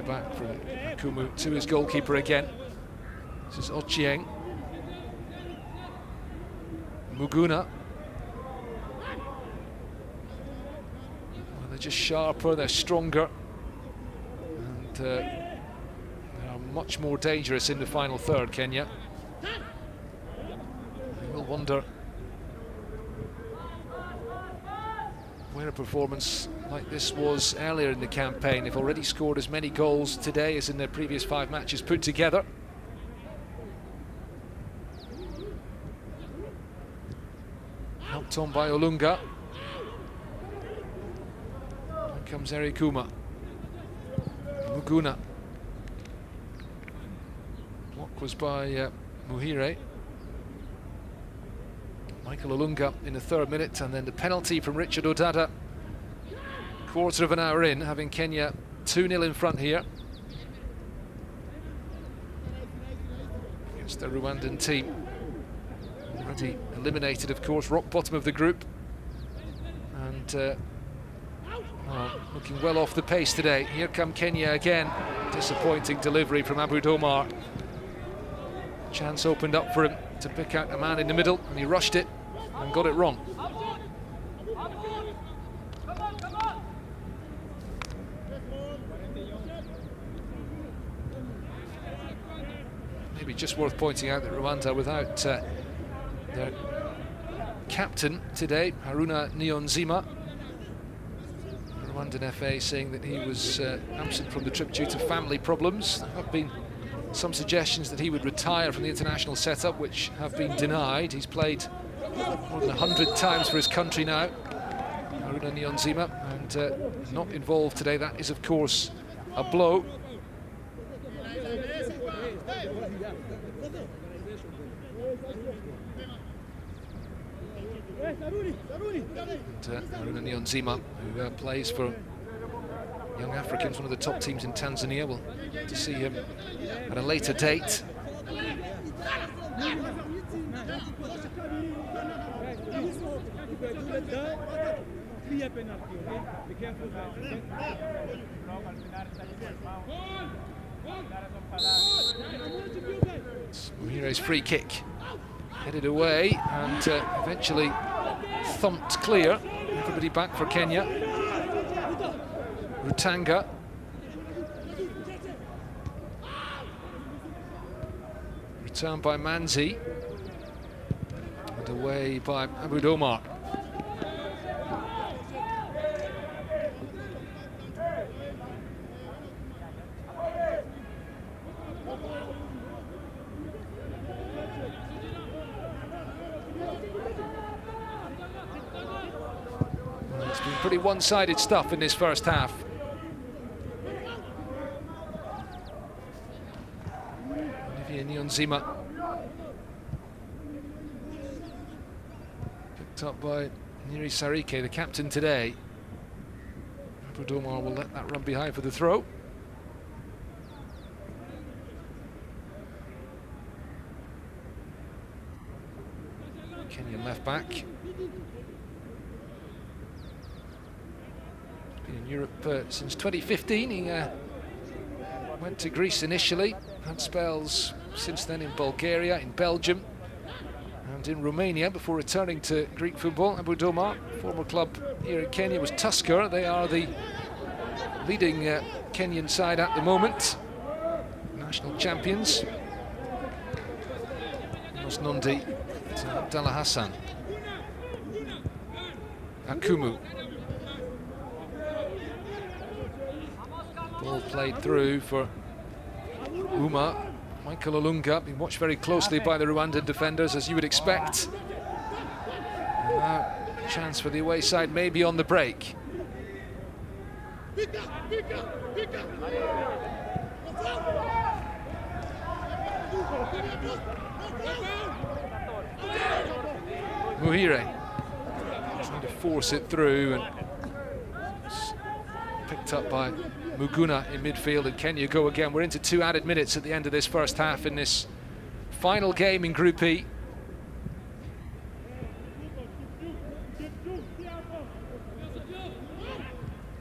Back from Akumu to his goalkeeper again. This is Ochieng. Muguna. Well, they're just sharper, they're stronger, and they are much more dangerous in the final third, Kenya. You will wonder where a performance like this was earlier in the campaign. They've already scored as many goals today as in their previous 5 matches put together. Helped on by Olunga. Here comes Erikuma. Muguna. Block was by Muhire. Michael Olunga in the 3rd minute, and then the penalty from Richard Odada. Quarter of an hour in, having Kenya 2-0 in front here against the Rwandan team. Already eliminated, of course, rock bottom of the group, and looking well off the pace today. Here come Kenya again. Disappointing delivery from Abu Domar. Chance opened up for him to pick out a man in the middle, and he rushed it and got it wrong. Maybe just worth pointing out that Rwanda, without their captain today, Haruna Niyonzima, the Rwandan FA saying that he was absent from the trip due to family problems. There have been some suggestions that he would retire from the international setup, which have been denied. He's played more than 100 times for his country now, Haruna Niyonzima, and not involved today. That is, of course, a blow. And Haruna Niyonzima, who plays for Young Africans, one of the top teams in Tanzania. We'll get to see him at a later date. Muhire's free kick headed away and eventually thumped clear. Everybody back for Kenya. Rutanga. Returned by Manzi. Underway by Abu Domar. It's been pretty one-sided stuff in this first half. Olivier Nyonzima. Picked up by Niri Sarike, the captain today. Abu Domar will let that run behind for the throw. Kenyan left back. Been in Europe since 2015. He went to Greece initially, had spells since then in Bulgaria, in Belgium, and in Romania before returning to Greek football. Abu Domar, former club here in Kenya, was Tusker. They are the leading Kenyan side at the moment, national champions. Nondi to Abdallah Hassan. Akumu. Ball played through for Uma. Michael Olunga being watched very closely by the Rwandan defenders, as you would expect. And now, chance for the away side, maybe on the break. Muhire trying to force it through, and picked up by Muguna in midfield, and Kenya go again. We're into 2 added minutes at the end of this first half in this final game in Group E.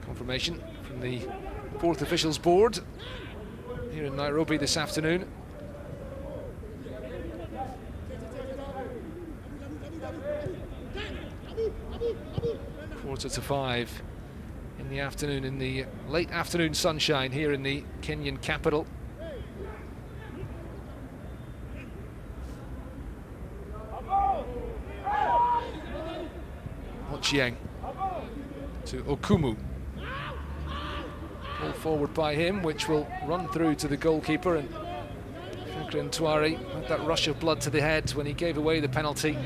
Confirmation from the 4th Officials Board here in Nairobi this afternoon. Quarter to 5 in the afternoon, in the late afternoon sunshine here in the Kenyan capital. Ochieng to Okumu. Pull forward by him, which will run through to the goalkeeper, and Fikrin Tuari had that rush of blood to the head when he gave away the penalty.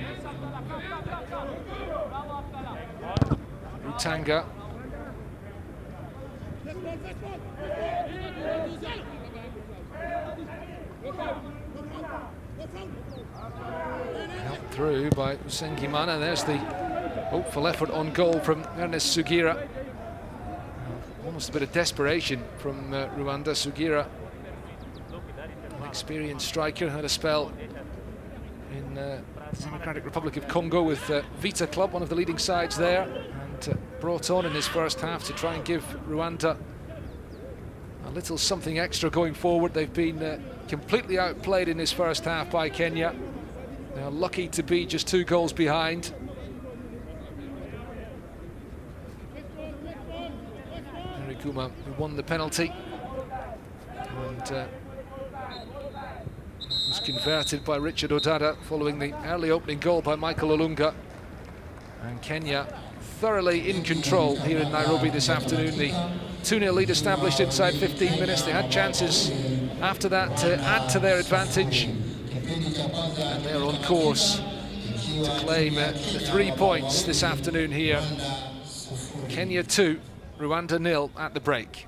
Rutanga. Helped through by Usengimana. There's the hopeful effort on goal from Ernest Sugira. Almost a bit of desperation from Rwanda. Sugira, an experienced striker, had a spell in the Democratic Republic of Congo with Vita Club, one of the leading sides there, and brought on in his first half to try and give Rwanda a little something extra going forward. They've been completely outplayed in this first half by Kenya. They are lucky to be just 2 goals behind. Kuma, who won the penalty, and was converted by Richard Odada following the early opening goal by Michael Olunga. And Kenya thoroughly in control here in Nairobi this afternoon. The 2-0 lead established inside 15 minutes. They had chances after that to add to their advantage, and they're on course to claim the 3 points this afternoon here. Kenya 2, Rwanda 0 at the break.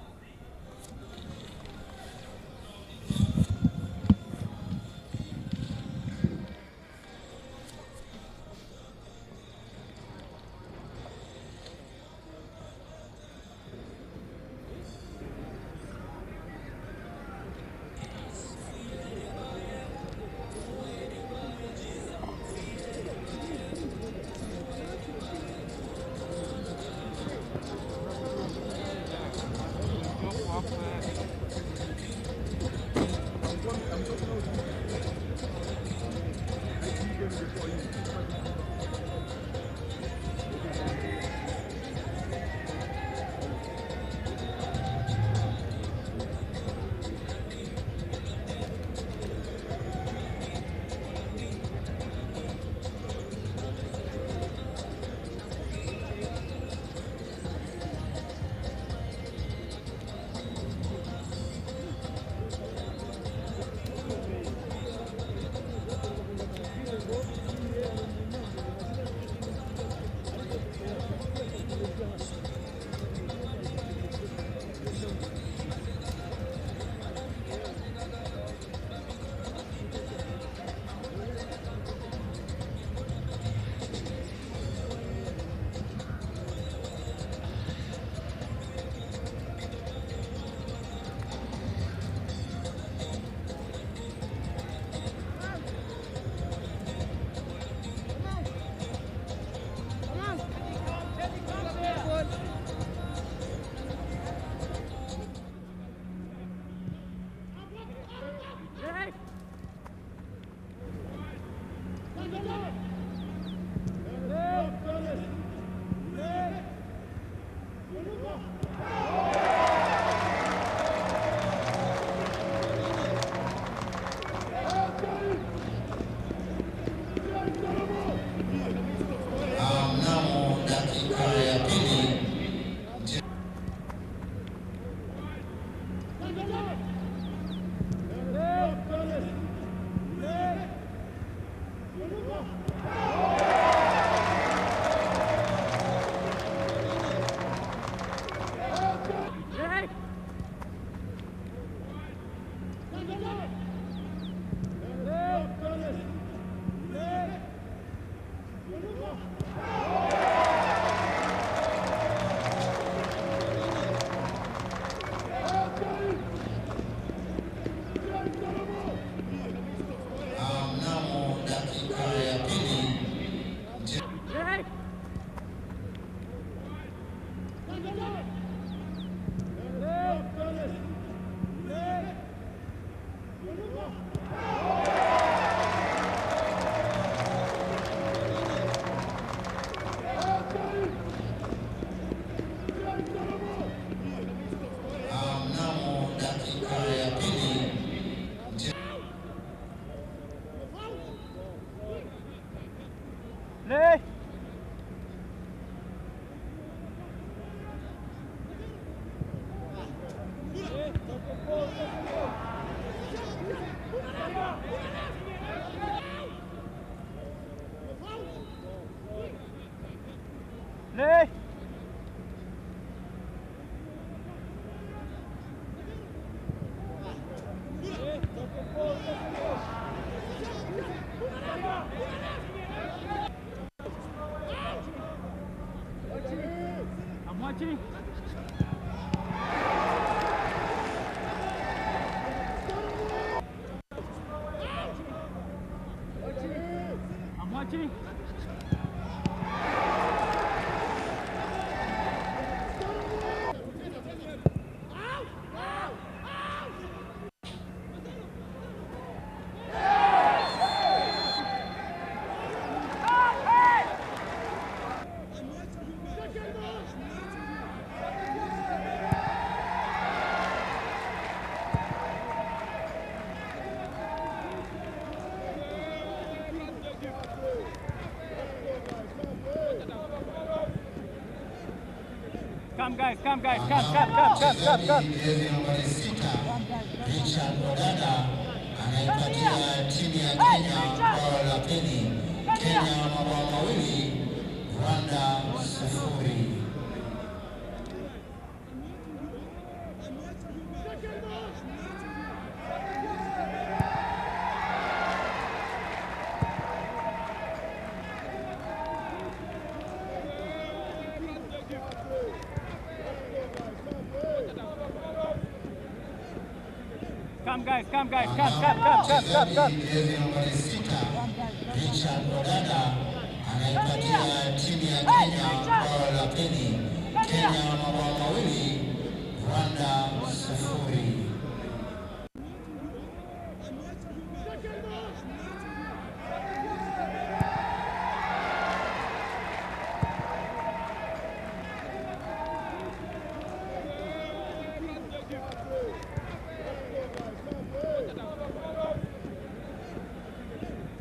Come guys, come. Jezi nambari 6 Richard Odada anaipatia timu ya Kenya bao la pili. Kenya mabao mawili, Rwanda 0. Come guys. Jezi nambari 6 Richard Odada anaipatia timu ya Kenya bao la pili. Kenya mabao mawili, Rwanda 0.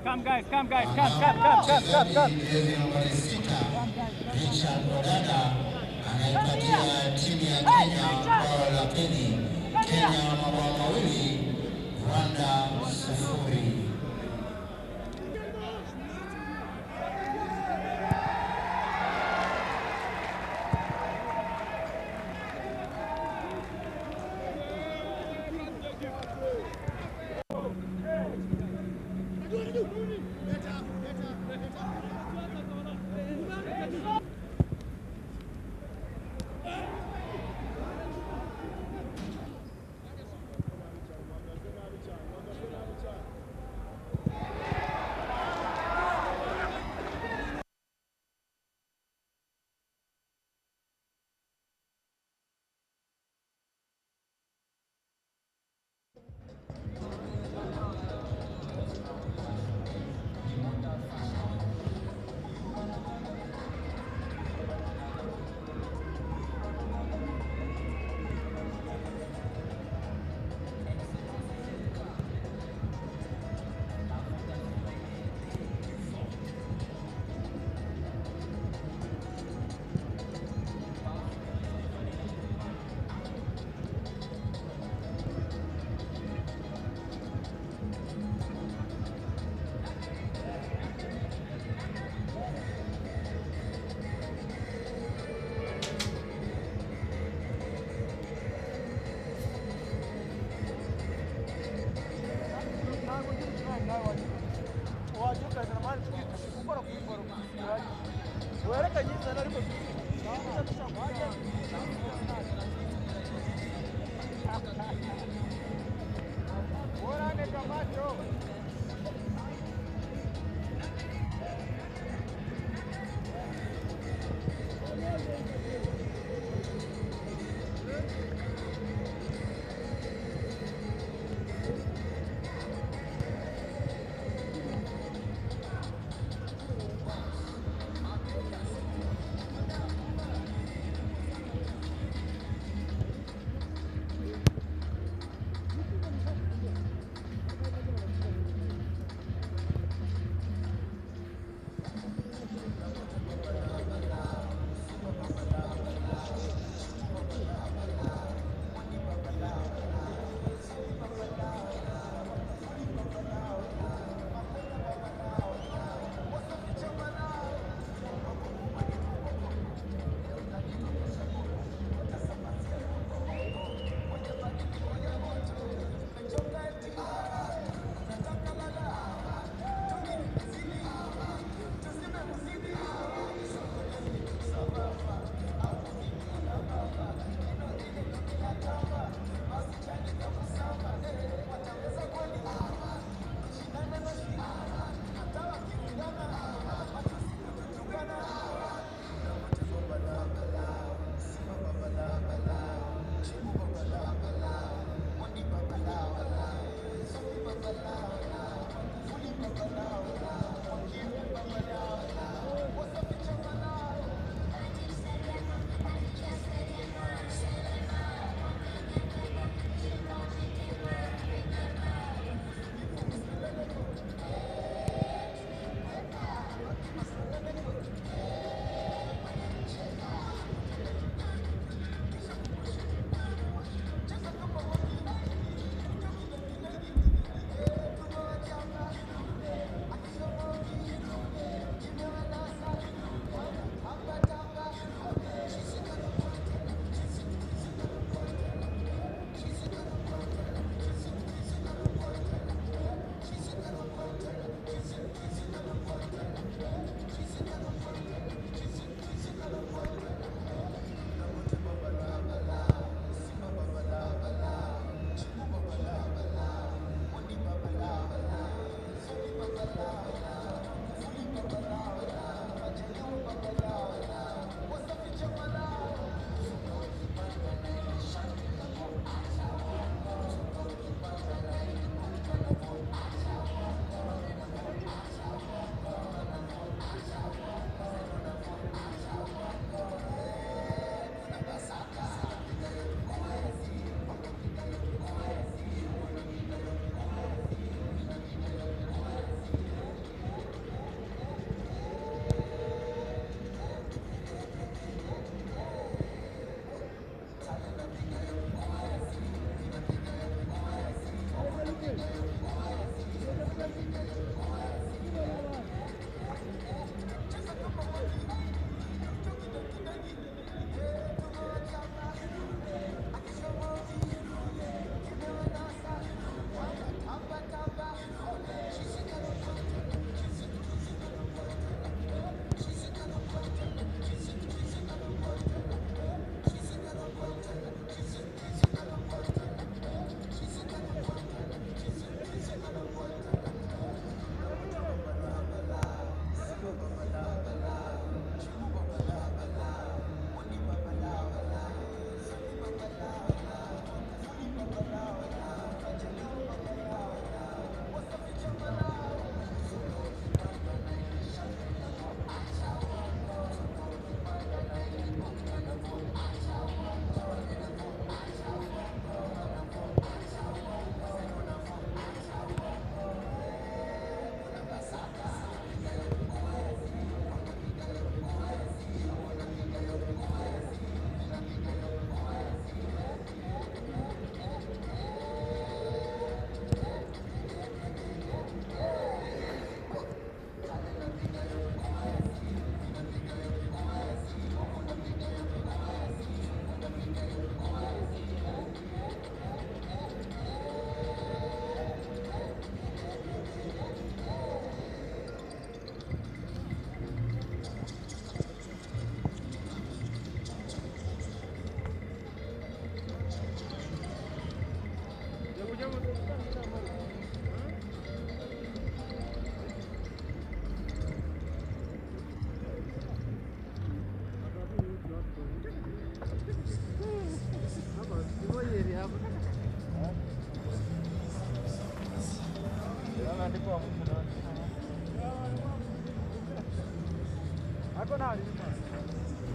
Come guys. Jezi nambari 6 Richard Odada anaipatia timu ya Kenya bao la pili. Kenya mabao mawili, Rwanda 0.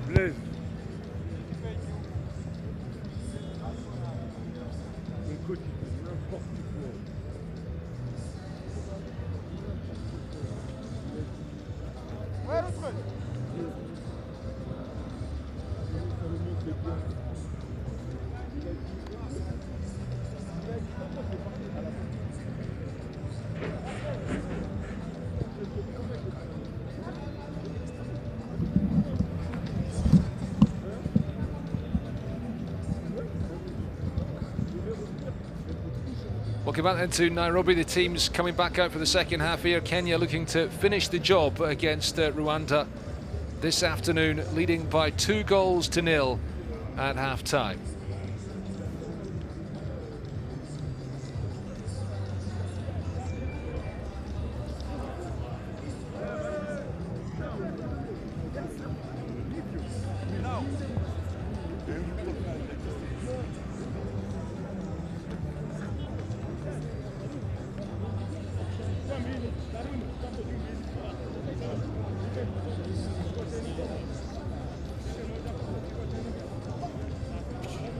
Blaise. Le coach, il fait n'importe quoi. Ouais, le truc. Ça me montre les points. Welcome back then to Nairobi. The team's coming back out for the second half here. Kenya looking to finish the job against Rwanda this afternoon, leading by 2-0 at half-time.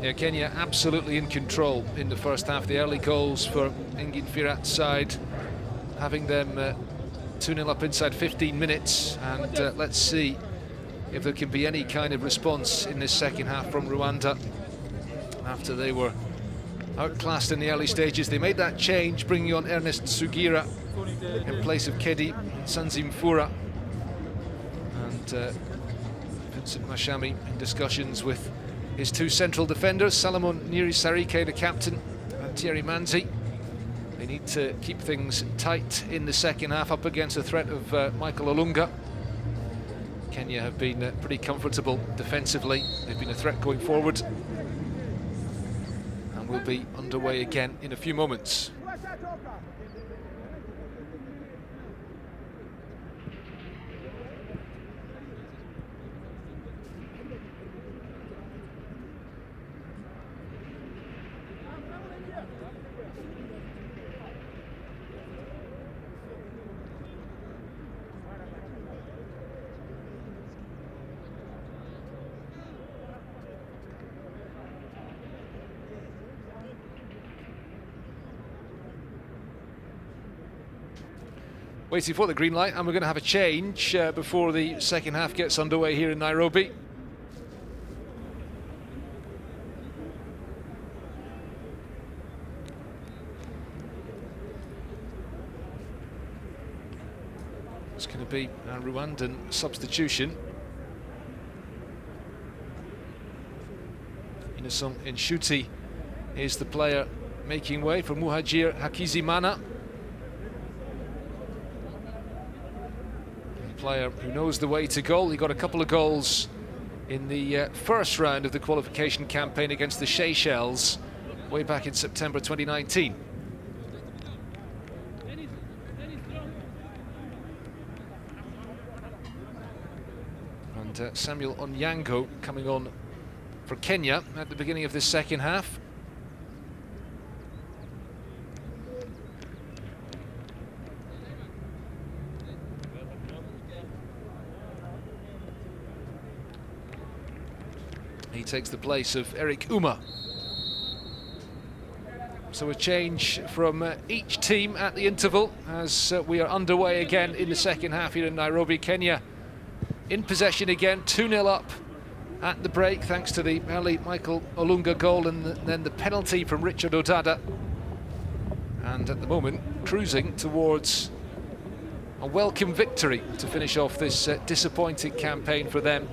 Yeah, Kenya absolutely in control in the first half. The early goals for Ingin Firat's side, having them 2-0 up inside 15 minutes. And let's see if there can be any kind of response in this second half from Rwanda. After they were outclassed in the early stages, they made that change, bringing on Ernest Sugira in place of Kedi Sanzimfura. And Vincent Mashami in discussions with his two central defenders, Salomon Nyirisarike, the captain, and Thierry Manzi. They need to keep things tight in the second half, up against the threat of Michael Olunga. Kenya have been pretty comfortable defensively. They've been a threat going forward. And will be underway again in a few moments. Waiting for the green light, and we're going to have a change before the second half gets underway here in Nairobi. It's going to be a Rwandan substitution. Innocent Nshuti is the player making way for Muhajir Hakizimana. Player who knows the way to goal. He got a couple of goals in the first round of the qualification campaign against the Seychelles way back in September 2019. And Samuel Onyango coming on for Kenya at the beginning of this second half. He takes the place of Eric Uma. So a change from each team at the interval as we are underway again in the second half here in Nairobi. Kenya in possession again, 2-0 up at the break thanks to the early Michael Olunga goal and then the penalty from Richard Odada. And at the moment, cruising towards a welcome victory to finish off this disappointing campaign for them.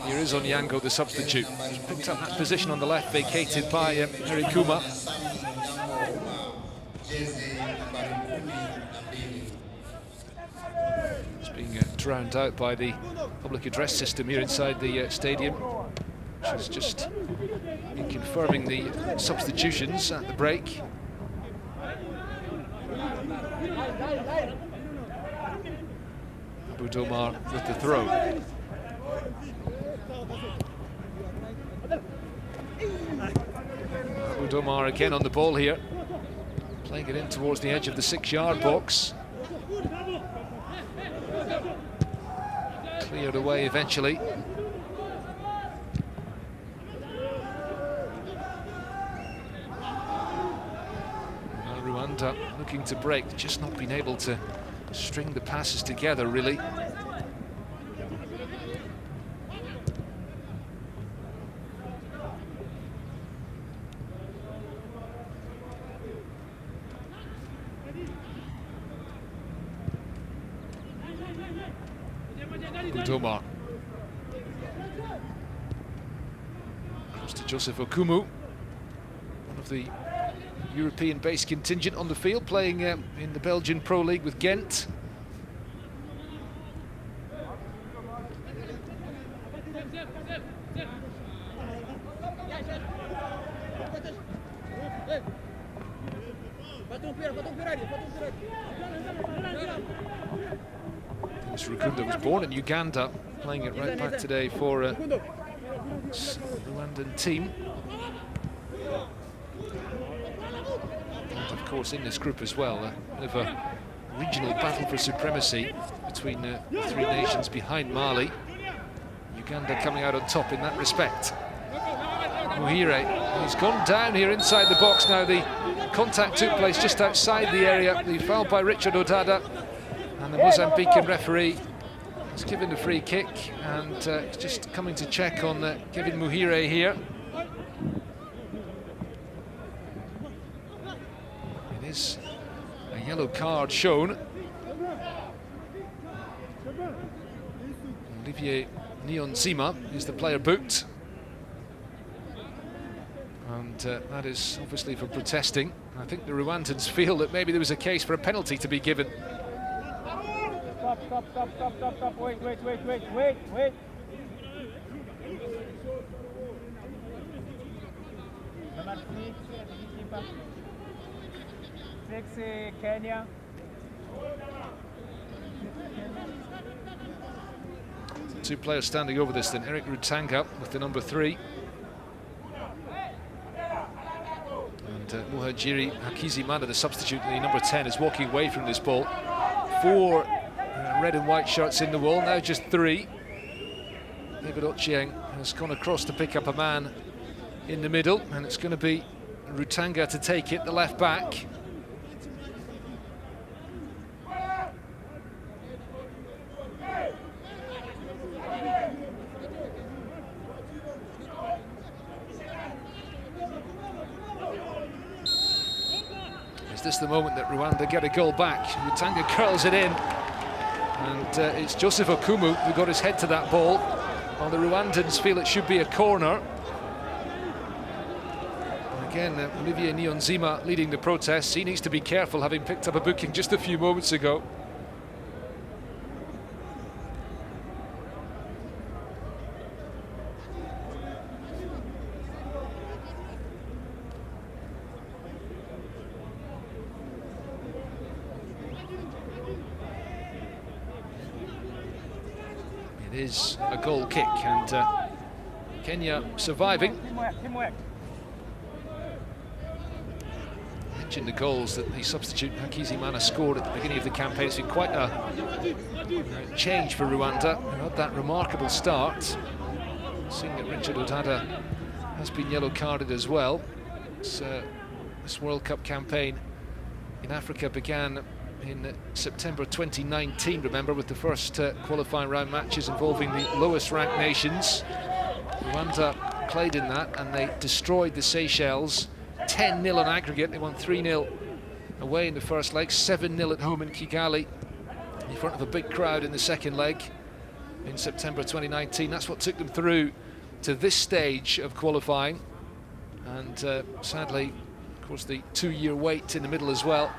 Here is Onyango, the substitute. He's picked up that position on the left, vacated by Eric Uma. drowned out by the public address system here inside the stadium, which is just in confirming the substitutions at the break. Abu Domar with the throw. Abu Domar again on the ball here, playing it in towards the edge of the 6-yard box. Cleared away eventually. Now Rwanda looking to break, just not been able to string the passes together really. Domar. Across to Joseph Okumu, one of the European-based contingent on the field, playing in the Belgian Pro League with Ghent. Rukunda was born in Uganda, playing it right back today for the Rwandan team. And of course in this group as well, a bit of a regional battle for supremacy between the three nations behind Mali. Uganda coming out on top in that respect. Muhire, he's gone down here inside the box now. The contact took place just outside the area. The foul by Richard Odada. And the Mozambican referee has given the free kick, and just coming to check on Kevin Muhire here. It is a yellow card shown. Olivier Niyonzima is the player booked. And that is obviously for protesting. I think the Rwandans feel that maybe there was a case for a penalty to be given. Stop, wait. Number 6, Kenya. Two players standing over this then. Eric Rutanga with the number 3. And Muhajiri Hakizimana, the substitute, the number 10, is walking away from this ball. 4 red and white shirts in the wall, now just 3. David Ochieng has gone across to pick up a man in the middle, and it's going to be Rutanga to take it, the left back. Is this the moment that Rwanda get a goal back? Rutanga curls it in. And it's Joseph Okumu who got his head to that ball. While the Rwandans feel it should be a corner. And again, Olivier Niyonzima leading the protests. He needs to be careful, having picked up a booking just a few moments ago. Is a goal kick, and Kenya surviving. Teamwork. Mentioned the goals that the substitute Hakizimana scored at the beginning of the campaign. It's been quite a change for Rwanda, who had that remarkable start. Seeing that Richard Odada has been yellow carded as well. This World Cup campaign in Africa began in September 2019, remember, with the first qualifying round matches involving the lowest ranked nations. Rwanda played in that and they destroyed the Seychelles 10-0 on aggregate. They won 3-0 away in the first leg, 7-0 at home in Kigali in front of a big crowd in the second leg in September 2019. That's what took them through to this stage of qualifying, and sadly, of course, the 2-year wait in the middle as well.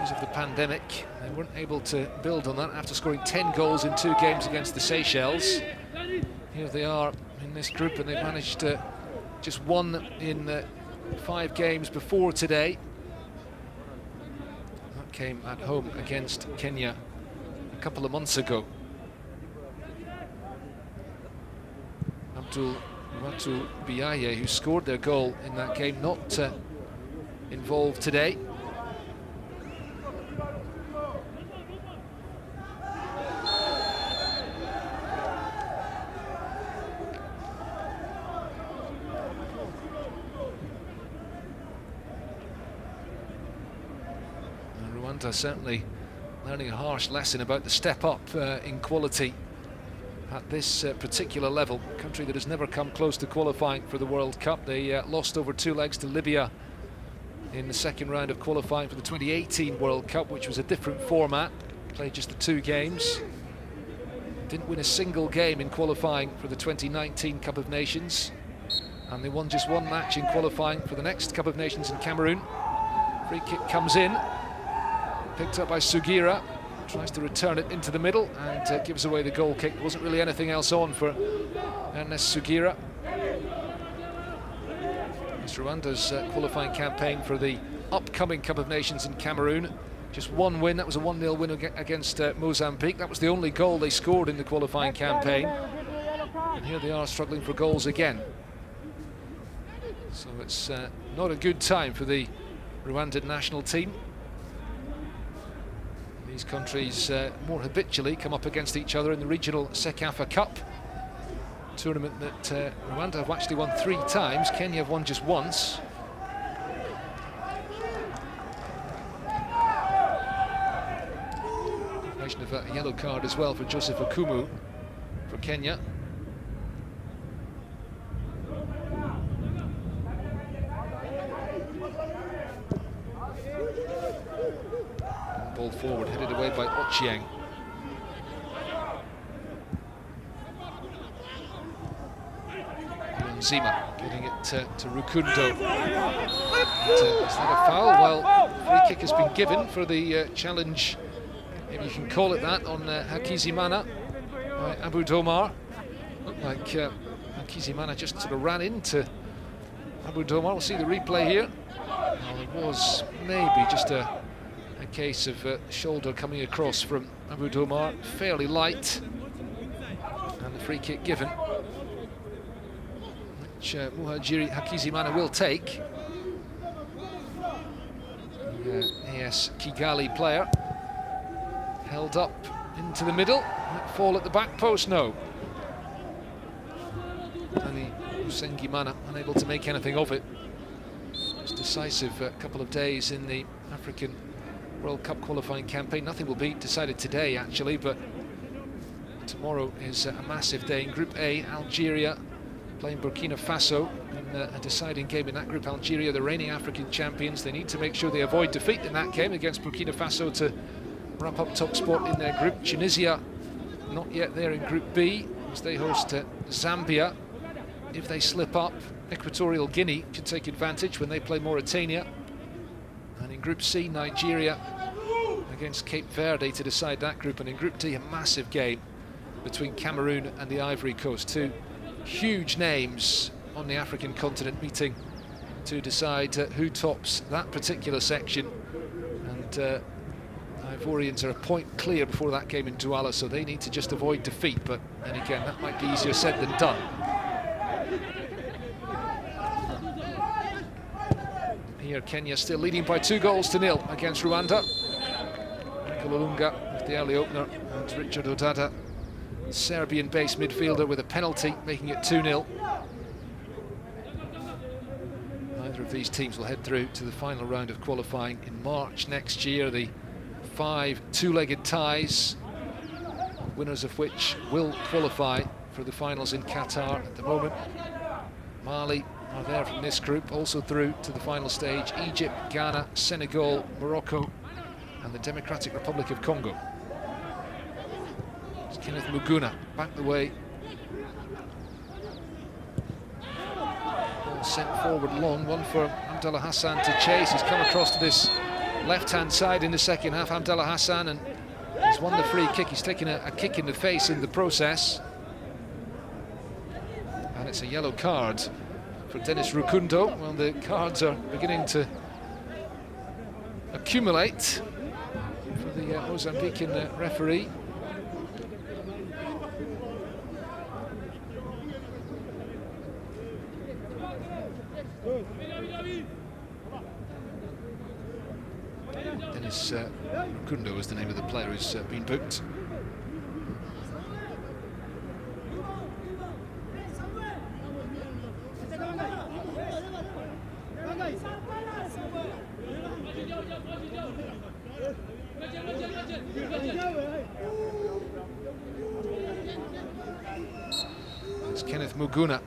because of the pandemic. They weren't able to build on that after scoring 10 goals in 2 games against the Seychelles. Here they are in this group, and they've managed just 1 in 5 games before today. That came at home against Kenya a couple of months ago. Abdul Biaye, who scored their goal in that game, not involved today. Rwanda certainly learning a harsh lesson about the step up in quality at this particular level. A country that has never come close to qualifying for the World Cup. They lost over 2 legs to Libya in the second round of qualifying for the 2018 World Cup, which was a different format. Played just the 2 games. Didn't win a single game in qualifying for the 2019 Cup of Nations. And they won just 1 match in qualifying for the next Cup of Nations in Cameroon. Free kick comes in, picked up by Sugira. Tries to return it into the middle and gives away the goal kick. There wasn't really anything else on for Ernest Sugira. It's Rwanda's qualifying campaign for the upcoming Cup of Nations in Cameroon. Just 1 win, that was a 1-0 win against Mozambique. That was the only goal they scored in the qualifying campaign. And here they are struggling for goals again. So it's not a good time for the Rwandan national team. These countries more habitually come up against each other in the regional Sekafa Cup tournament that Rwanda have actually won 3 times. Kenya have won just once. Mention of a yellow card as well for Joseph Okumu for Kenya. Ball forward, headed away by Ochieng. Zima getting it to Rukundo. Is that a foul? Well, free kick has been given for the challenge, maybe you can call it that, on Hakizimana by Abu Domar. Looked like Hakizimana just sort of ran into Abu Domar. We'll see the replay here. Well, it was maybe just a case of shoulder coming across from Abu Domar, fairly light, and the free kick given, which Muhajiri Hakizimana will take. The AS Kigali player held up into the middle. That fall at the back post, no. Danny Usengimana unable to make anything of it. It's decisive couple of days in the African World Cup qualifying campaign. Nothing will be decided today, actually, but tomorrow is a massive day in Group A. Algeria playing Burkina Faso in a deciding game in that group. Algeria, the reigning African champions, they need to make sure they avoid defeat in that game against Burkina Faso to wrap up top spot in their group. Tunisia not yet there in Group B as they host Zambia. If they slip up, Equatorial Guinea can take advantage when they play Mauritania. And in Group C, Nigeria against Cape Verde to decide that group. And in Group D, a massive game between Cameroon and the Ivory Coast. 2 huge names on the African continent meeting to decide who tops that particular section. And Ivorians are a point clear before that game in Douala, so they need to just avoid defeat. But then again, that might be easier said than done. Here, Kenya still leading by 2-0 against Rwanda. Lunga with the early opener, and Richard Odada, Serbian-based midfielder, with a penalty, making it 2-0. Neither of these teams will head through to the final round of qualifying in March next year. The 5 two-legged ties, winners of which will qualify for the finals in Qatar at the moment. Mali are there from this group, also through to the final stage. Egypt, Ghana, Senegal, Morocco, and the Democratic Republic of Congo. It's Kenneth Muguna back the way. Ball sent forward long, one for Abdullah Hassan to chase. He's come across to this left-hand side in the second half, Abdallah Hassan, and he's won the free kick. He's taken a kick in the face in the process. And it's a yellow card for Dennis Rukundo. Well, the cards are beginning to accumulate for the Mozambican referee. Dennis Rukundo is the name of the player who's been booked. It's Kenneth Muguna,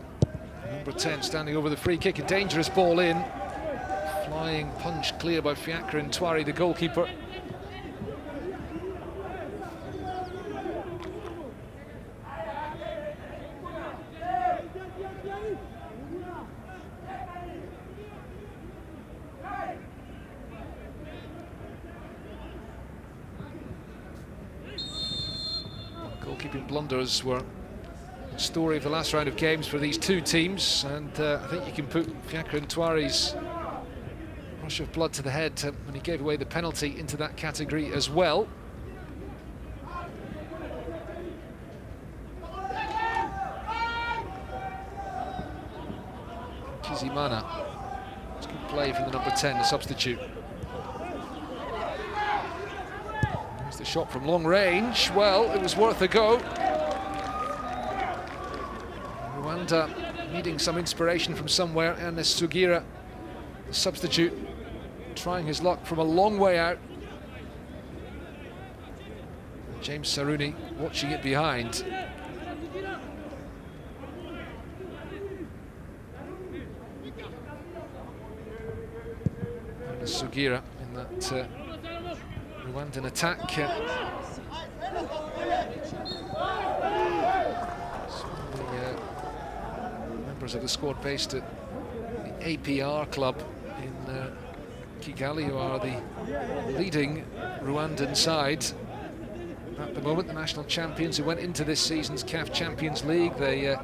number 10, standing over the free kick. A dangerous ball in. Flying punch clear by Fiacre Ntwari, the goalkeeper. Goalkeeping blunders were the story of the last round of games for these two teams, and I think you can put Fiacre Ntwari's rush of blood to the head when he gave away the penalty into that category as well. Kizimana, it's good play from the number 10, the substitute. There's the shot from long range. Well, it was worth a go. Rwanda needing some inspiration from somewhere. Ernest Sugira, the substitute, trying his luck from a long way out. James Saruni watching it behind. And Sugira in that Rwandan attack. Some of the members of the squad based at the APR club in Kigali, who are the leading Rwandan side at the moment, the national champions who went into this season's CAF Champions League. They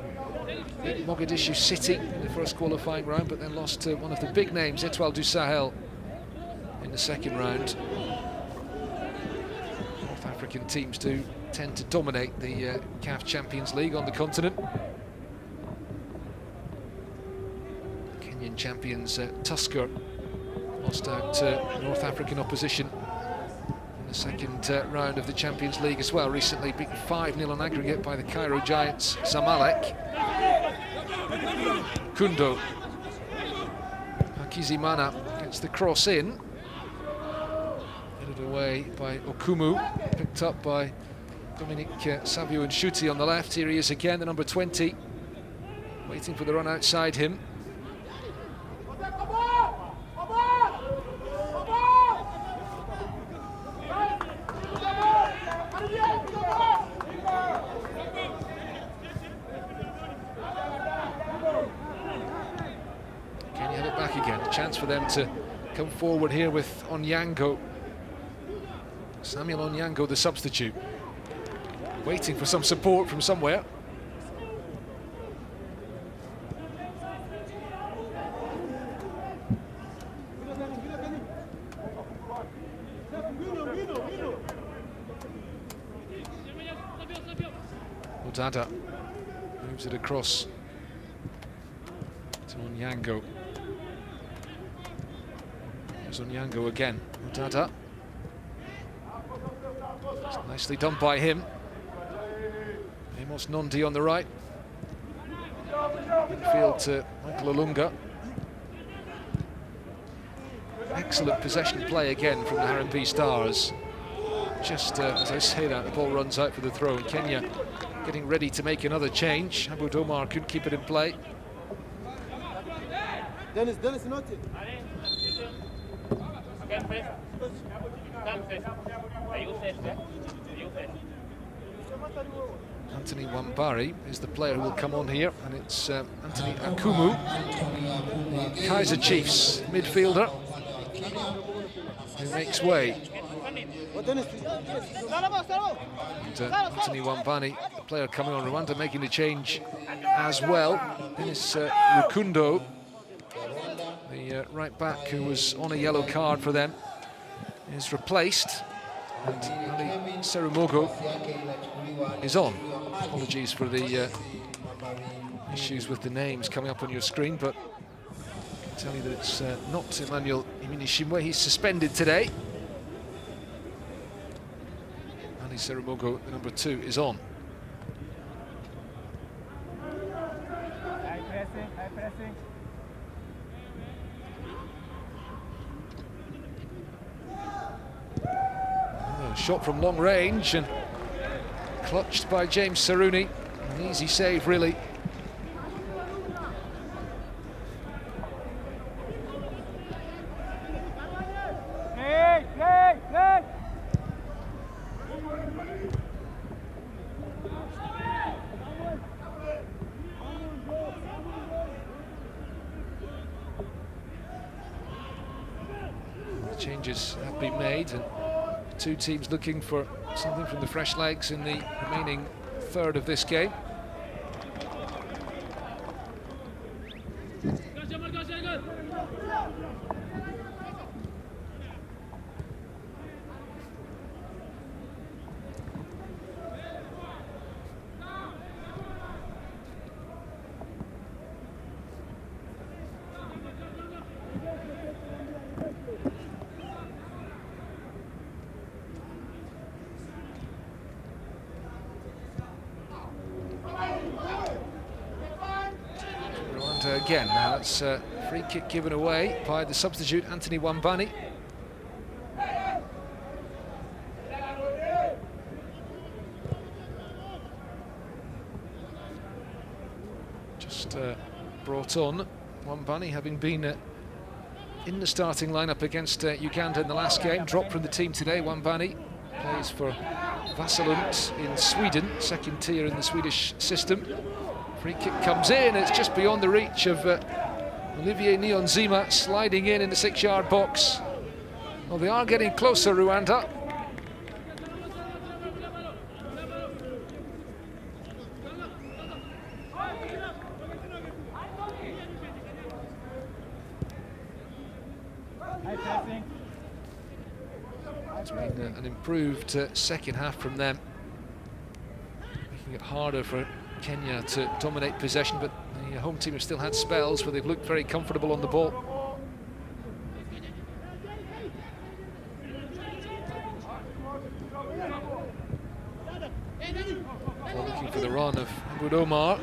beat Mogadishu City in the first qualifying round, but then lost to one of the big names, Etoile du Sahel, in the second round. North African teams do tend to dominate the CAF Champions League on the continent. Kenyan champions Tusker lost out to North African opposition in the second round of the Champions League as well, recently beaten 5-0 on aggregate by the Cairo Giants Zamalek. Kundo. Hakizimana gets the cross in. Headed away by Okumu, picked up by Dominic Savio and Shuti on the left. Here he is again, the number 20, waiting for the run outside him. Can you have it back again? A chance for them to come forward here with Onyango. Samuel Onyango, the substitute, waiting for some support from somewhere. Odada moves it across to Onyango. There's Onyango again. Odada. It's nicely done by him. Amos Nondi on the right. Midfield to Michael Olunga. Excellent possession play again from the Harambee Stars. Just as I say that, the ball runs out for the throw, and Kenya getting ready to make another change. Abu Domar couldn't keep it in play. Dennis, not it. Anthony Wambari is the player who will come on here, and it's Anthony Akumu, the Kaiser Chiefs midfielder. who makes way. And Anthony Wambani, the player coming on Rwanda, making the change as well. Dennis Rukundo, the right back who was on a yellow card for them, is replaced. And Ali Serumogo is on. Apologies for the issues with the names coming up on your screen, but I can tell you that it's not Emmanuel Iminishimwe. He's suspended today. Ali Serumogo, the number 2, is on. High pressing. A shot from long range and clutched by James Saruni. An easy save, really. Hey! The changes have been made, and two teams looking for something from the fresh legs in the remaining third of this game. Again, now it's a free kick given away by the substitute Anthony Wambani. Just brought on Wambani, having been in the starting lineup against Uganda in the last game. Dropped from the team today. Wambani plays for Vasalund in Sweden, second tier in the Swedish system. Free kick comes in, it's just beyond the reach of Olivier Niyonzima, sliding in the 6-yard box. Well, they are getting closer, Rwanda. It's been an improved second half from them, making it harder for Kenya to dominate possession, but the home team have still had spells where they've looked very comfortable on the ball. Well, looking for the run of Abud Omar.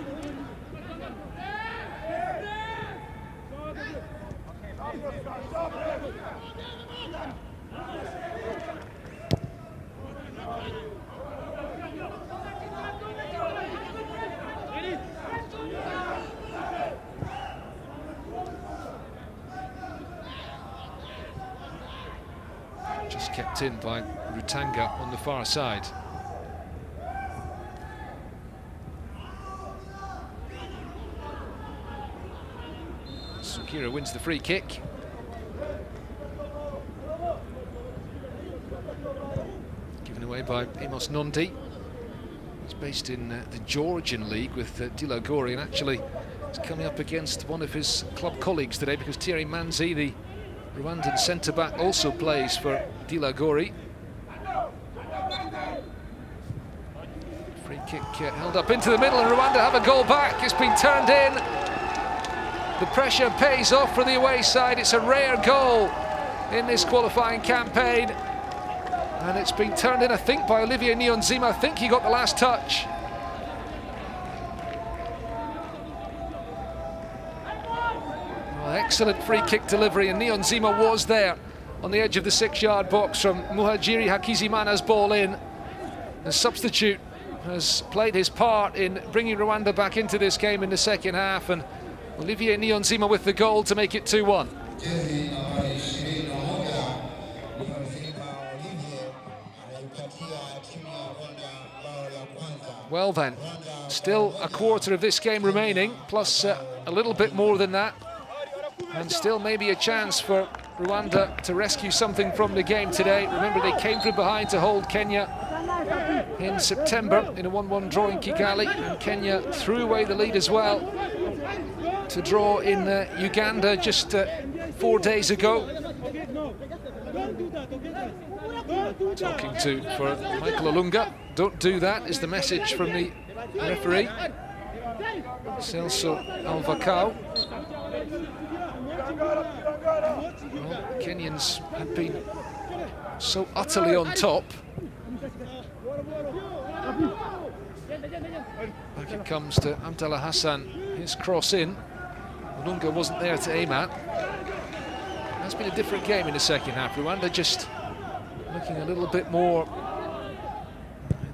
Just kept in by Rutanga on the far side. Sukira wins the free kick. Given away by Amos Nondi. He's based in the Georgian league with Dilagori, and actually he's coming up against one of his club colleagues today, because Thierry Manzi, the Rwandan centre-back, also plays for Dilagori. Free kick held up into the middle, and Rwanda have a goal back. It's been turned in. The pressure pays off for the away side. It's a rare goal in this qualifying campaign. And it's been turned in, I think, by Olivier Niyonzima. I think he got the last touch. Excellent free kick delivery, and Niyonzima was there on the edge of the 6-yard box from Muhajiri Hakizimana's ball in. The substitute has played his part in bringing Rwanda back into this game in the second half, and Olivier Niyonzima with the goal to make it 2-1. Well then, still a quarter of this game remaining, plus a little bit more than that. And still maybe a chance for Rwanda to rescue something from the game today. Remember, they came from behind to hold Kenya in September in a 1-1 draw in Kigali, and Kenya threw away the lead as well to draw in Uganda just 4 days ago. Talking to for Michael Olunga. Don't do that is the message from the referee. Celso Alvacao. Well, Kenyans have been so utterly on top. Back it comes to Abdallah Hassan. His cross in. Olunga wasn't there to aim at. It's been a different game in the second half. Rwanda just looking a little bit more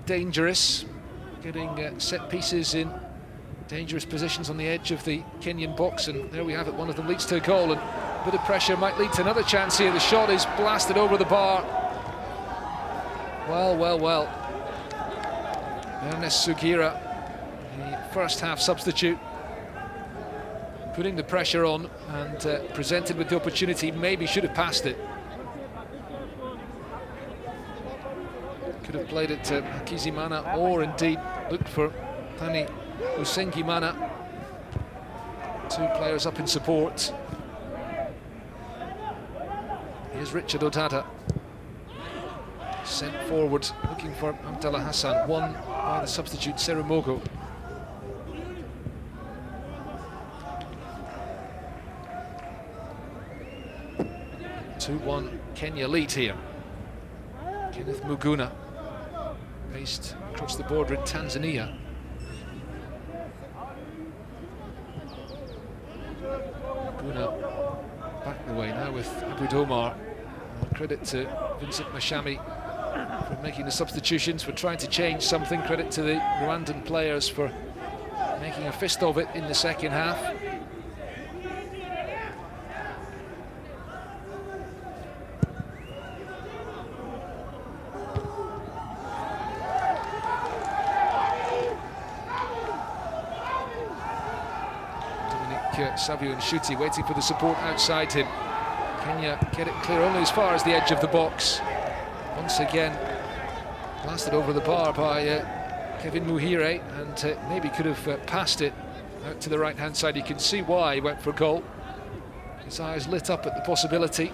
dangerous, getting set pieces in dangerous positions on the edge of the Kenyan box, and there we have it. One of them leads to a goal, and a bit of pressure might lead to another chance here. The shot is blasted over the bar. Well. Ernest Sugira, the first half substitute, putting the pressure on and presented with the opportunity, maybe should have passed it. Could have played it to Hakizimana, or indeed looked for Tani Usengimana. Two players up in support. Here's Richard Odada. Sent forward, looking for Abdallah Hassan, won by the substitute Serumogo. (2-1) Kenya lead here. Kenneth Muguna, based across the border in Tanzania. Muguna back the way now with Abu Domar. Credit to Vincent Mashami for making the substitutions, for trying to change something. Credit to the Rwandan players for making a fist of it in the second half. Savio and Shuti waiting for the support outside him. Kenya get it clear only as far as the edge of the box. Once again blasted over the bar by Kevin Muhire, and maybe could have passed it out to the right hand side. You can see why he went for goal. His eyes lit up at the possibility.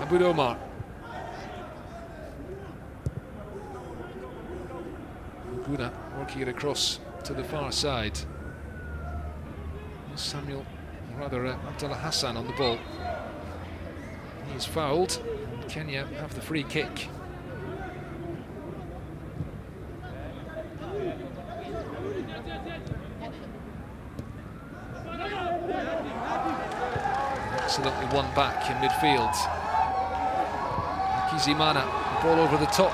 Abu Omar. Muguna working it across to the far side. Abdallah Hassan on the ball. He's fouled. Kenya have the free kick. Excellently won back in midfield. Kizimana, the ball over the top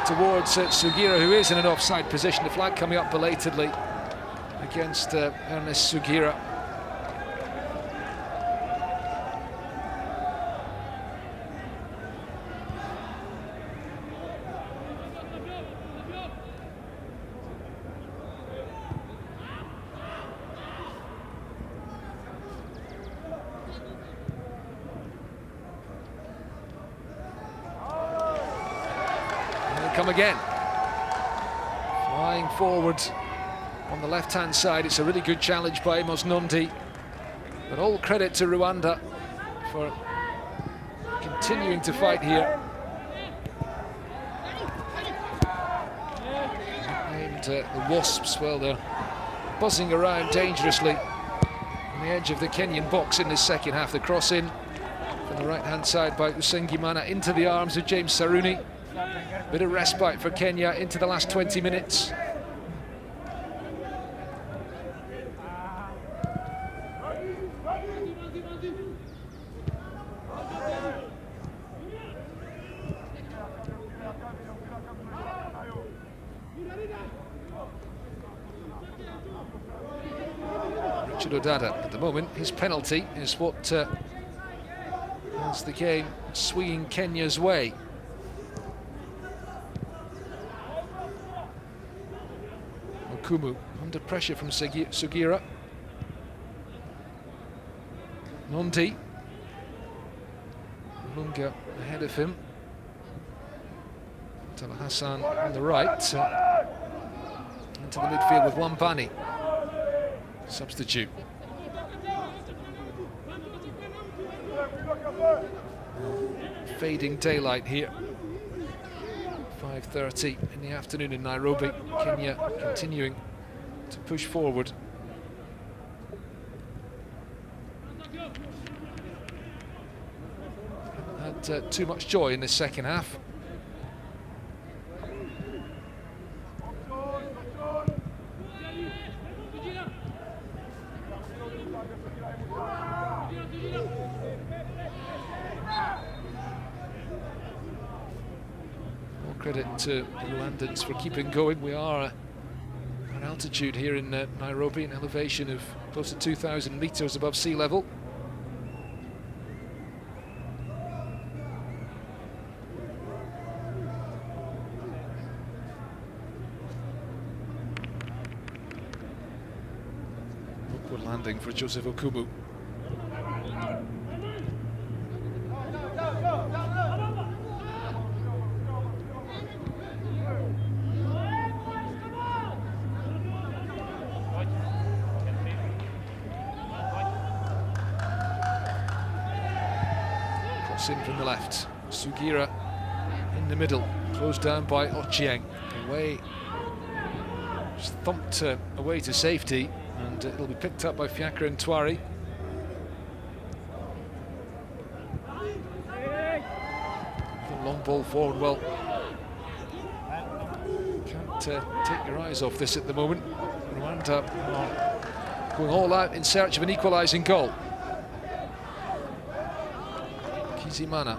towards Sugira, who is in an offside position. The flag coming up belatedly against Ernest Sugira. Come again. Flying forward on the left-hand side. It's a really good challenge by Amos Nondi. But all credit to Rwanda for continuing to fight here. And the Wasps, well, they're buzzing around dangerously on the edge of the Kenyan box in this second half. The cross in from the right-hand side by Usengimana into the arms of James Saruni. Bit of respite for Kenya into the last 20 minutes. Richard Odada, at the moment, his penalty is what has the game swinging Kenya's way. Okumu under pressure from Sugira. Nondi. Lunga ahead of him. Tala Hassan on the right. Into the midfield with Wambani. Substitute. Fading daylight here. 5:30 in the afternoon in Nairobi. Kenya continuing to push forward. Had too much joy in this second half. Credit to the Rwandans for keeping going. We are at altitude here in Nairobi, an elevation of close to 2,000 meters above sea level. Upward landing for Joseph Okumu. In from the left, Sugira in the middle, closed down by Ochieng. Away, just thumped away to safety, and it'll be picked up by Fiacre and Twari. The long ball forward, well, can't take your eyes off this at the moment. Rwanda are going all out in search of an equalising goal. Kizimana.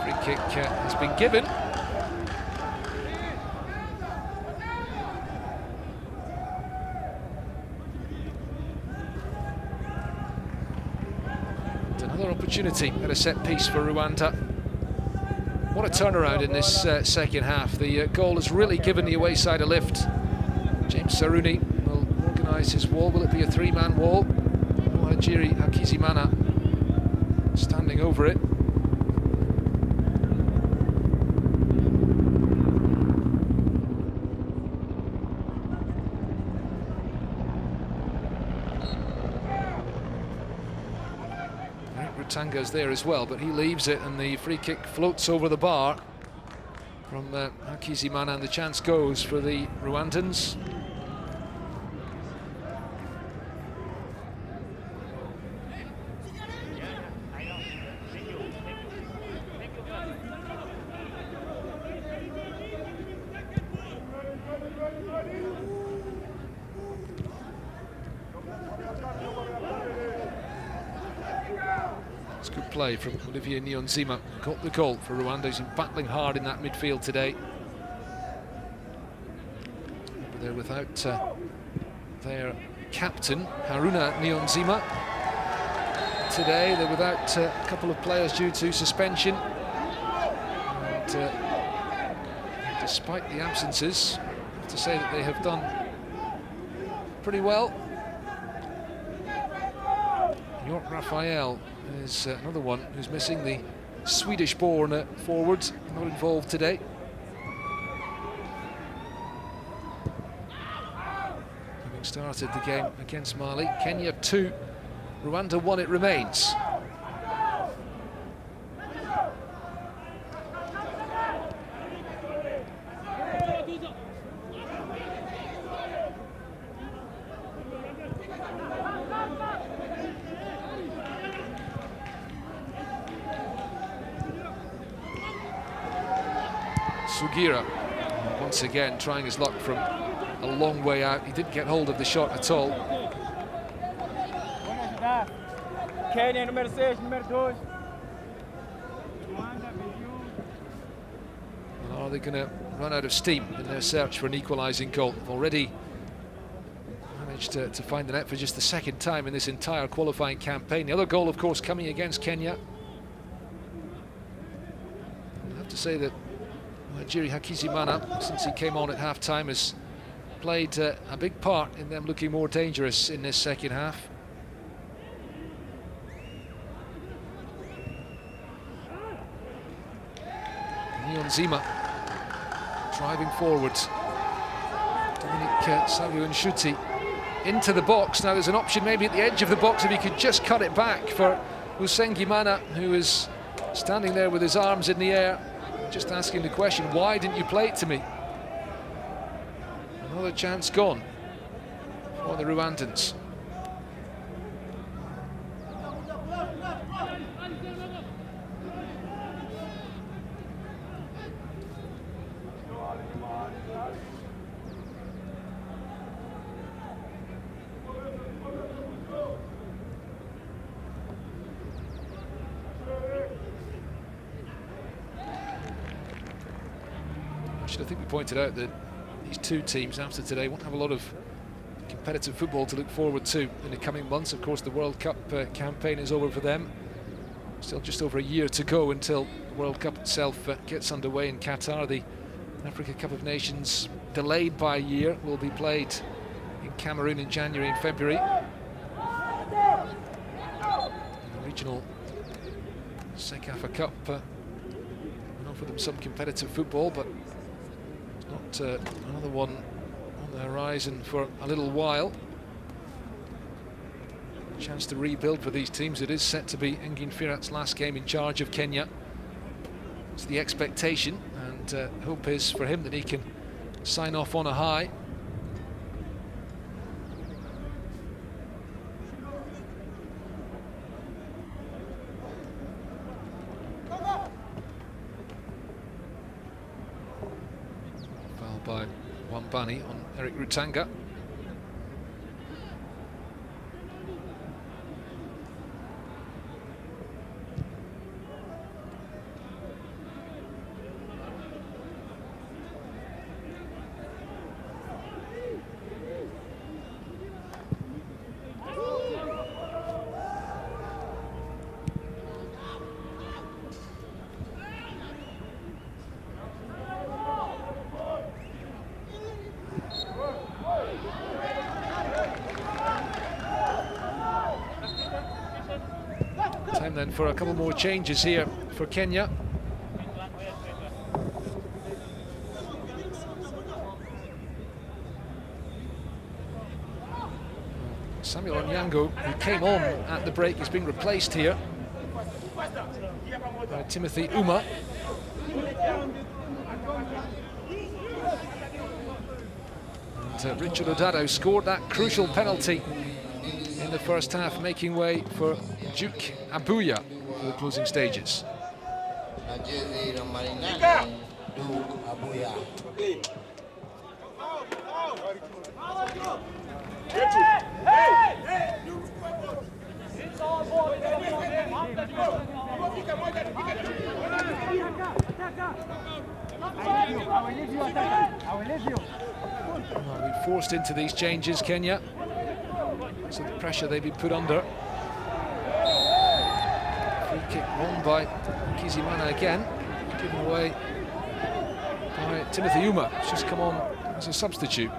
Free kick has been given. Opportunity at a set piece for Rwanda. What a turnaround in this second half. The goal has really given the away side a lift. James Saruni will organise his wall. Will it be a three-man wall? Algeria Hakizimana standing over it. Tanga's there as well, but he leaves it, and the free kick floats over the bar from Hakizimana, and the chance goes for the Rwandans. Good play from Olivier Niyonzima, got the goal for Rwanda. He's been battling hard in that midfield today. But they're without their captain, Haruna Niyonzima. Today they're without a couple of players due to suspension. And despite the absences, I have to say that they have done pretty well. York Raphael is another one who's missing, the Swedish-born forward, not involved today. Having started the game against Mali, Kenya 2, Rwanda 1 it remains. Sugira, once again, trying his luck from a long way out. He didn't get hold of the shot at all. Kenya, número 6, número 2. Rwanda, 21. And are they going to run out of steam in their search for an equalising goal? They've already managed to find the net for just the second time in this entire qualifying campaign. The other goal, of course, coming against Kenya. I have to say that Jiri Hakizimana, since he came on at half-time, has played a big part in them looking more dangerous in this second half. Niyonzima driving forwards. Dominic Savio-Nshuti into the box. Now there's an option maybe at the edge of the box if he could just cut it back for Usengimana, who is standing there with his arms in the air, just asking the question, why didn't you play it to me? Another chance gone for the Rwandans. I think we pointed out that these two teams after today won't have a lot of competitive football to look forward to in the coming months. Of course, the World Cup campaign is over for them. Still just over a year to go until the World Cup itself gets underway in Qatar. The Africa Cup of Nations, delayed by a year, will be played in Cameroon in January and February. And the regional Sekafa Cup will offer them some competitive football, but not another one on the horizon for a little while. A chance to rebuild for these teams. It is set to be Engin Firat's last game in charge of Kenya. It's the expectation, and hope is for him that he can sign off on a high. By Wambani on Eric Rutanga. Time then for a couple more changes here for Kenya. Samuel Onyango, who came on at the break, is being replaced here by Timothy Uma. And Richard Odado scored that crucial penalty in the first half, making way for Duke Abuya for the closing stages. Well, we've forced into these changes, Kenya. So the pressure they've been put under. Free kick won by Kizimana again, given away by Timothy Uma, who's just come on as a substitute.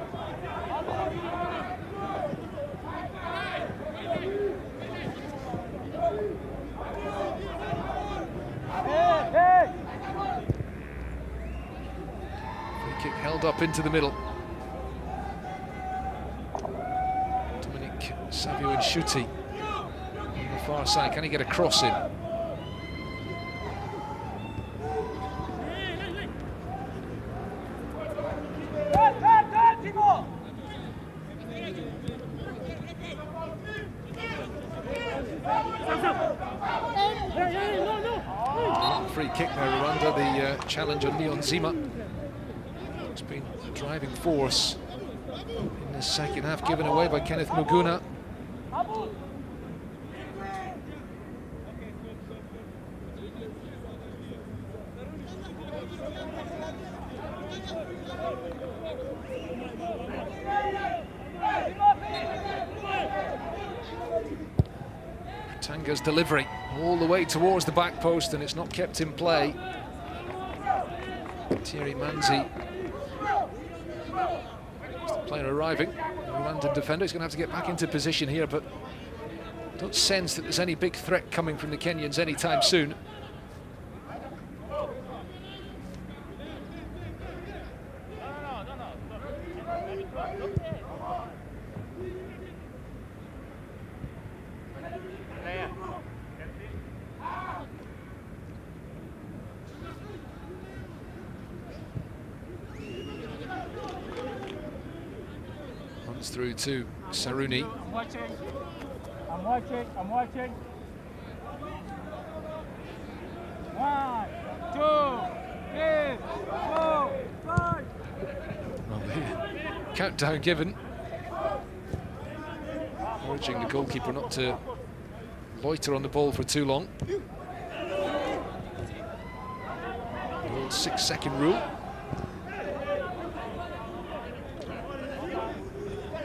Free kick held up into the middle. Savio-Nshuti on the far side. Can he get a cross in? Free kick by Rwanda. The challenge on Niyonzima. It's been a driving force in the second half, given away by Kenneth Muguna. Tanga's delivery all the way towards the back post, and it's not kept in play. Thierry Manzi, the player arriving, the Rwandan defender. He's going to have to get back into position here, but don't sense that there's any big threat coming from the Kenyans anytime soon. Runs through to Saruni. I'm watching. I'm watching. I'm watching. 1, 2, 3, 4, 5. Well, the countdown given, urging the goalkeeper not to loiter on the ball for too long. The old 6-second rule.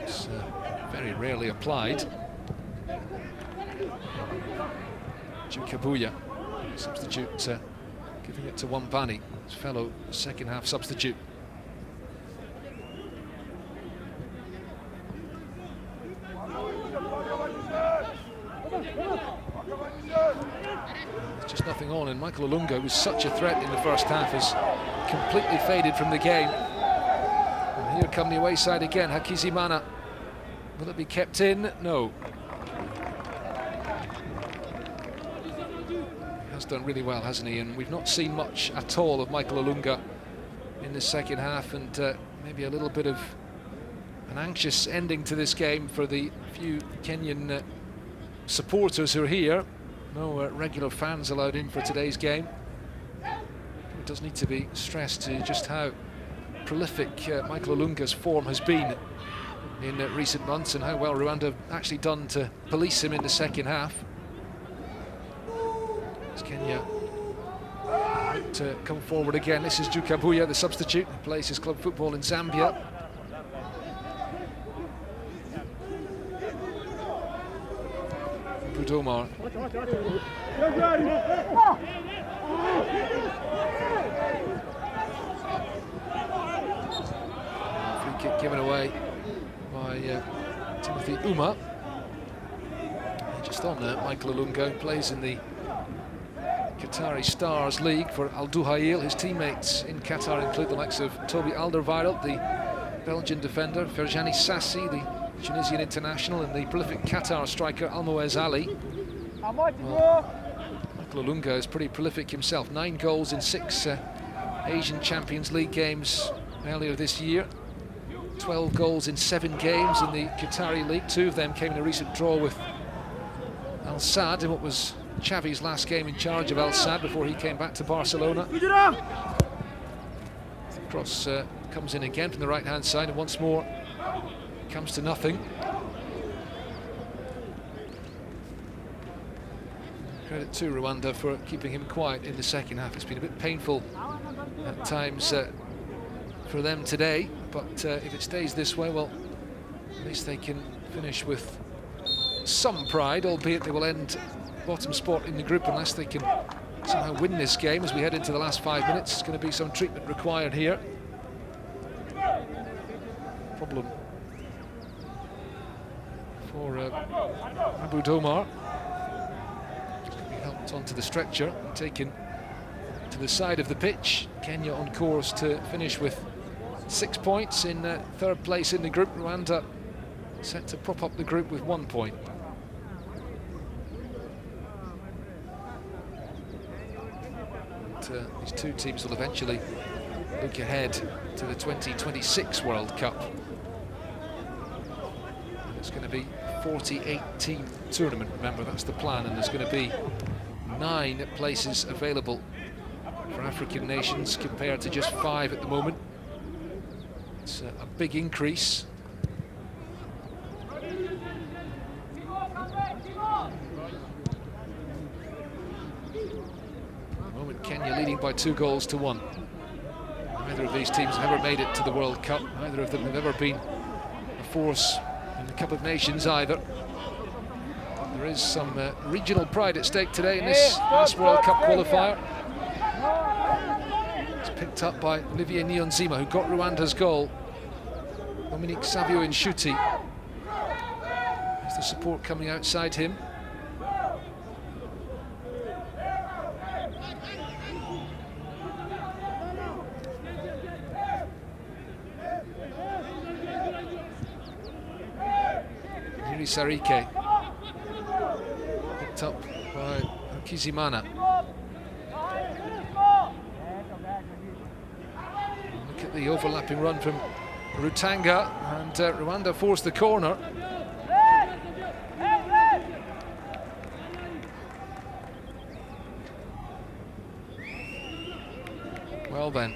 It's very rarely applied. Kabuya, substitute, giving it to Wambani, his fellow second half substitute. There's just nothing on, and Michael Olunga, who was such a threat in the first half, has completely faded from the game. And here come the away side again, Hakizimana. Will it be kept in? No. Has done really well, hasn't he? And we've not seen much at all of Michael Olunga in the second half, and maybe a little bit of an anxious ending to this game for the few Kenyan supporters who are here. No regular fans allowed in for today's game. It does need to be stressed to just how prolific Michael Olunga's form has been in recent months, and how well Rwanda have actually done to police him in the second half. As Kenya to come forward again. This is Jukabuya, the substitute, who plays his club football in Zambia. Budomar. Free kick given away by Timothy Uma. Just on there, Michael Olunga plays in the Qatari Stars League for Al Duhail. His teammates in Qatar include the likes of Toby Alderweireld, the Belgian defender, Ferjani Sassi, the Tunisian international, and the prolific Qatar striker Almoez Ali. Well, Michael Olunga is pretty prolific himself. 9 goals in 6 Asian Champions League games earlier this year. 12 goals in 7 games in the Qatari League. 2 of them came in a recent draw with Al Sadd in what was Xavi's last game in charge of Al Sadd before he came back to Barcelona. Cross comes in again from the right-hand side, and once more comes to nothing. Credit to Rwanda for keeping him quiet in the second half. It's been a bit painful at times for them today, but if it stays this way, well, at least they can finish with some pride, albeit they will end bottom spot in the group unless they can somehow win this game as we head into the last 5 minutes. There's going to be some treatment required here. Problem for Abu Domar. He's going to be helped onto the stretcher and taken to the side of the pitch. Kenya on course to finish with 6 points in 3rd place in the group. Rwanda set to prop up the group with 1 point. These two teams will eventually look ahead to the 2026 World Cup. And it's going to be a 48-team tournament, remember, that's the plan, and there's going to be 9 places available for African nations compared to just 5 at the moment. It's a big increase. Kenya leading by 2-1. Neither of these teams have ever made it to the World Cup. Neither of them have ever been a force in the Cup of Nations either. The There is some regional pride at stake today in this last World Cup qualifier. It's picked up by Olivier Niyonzima, who got Rwanda's goal. Dominique Savio-Nshuti. There's the support coming outside him. Yuri Sarike. Picked up by Hakizimana. Look at the overlapping run from Rutanga, and Rwanda forced the corner. Well then,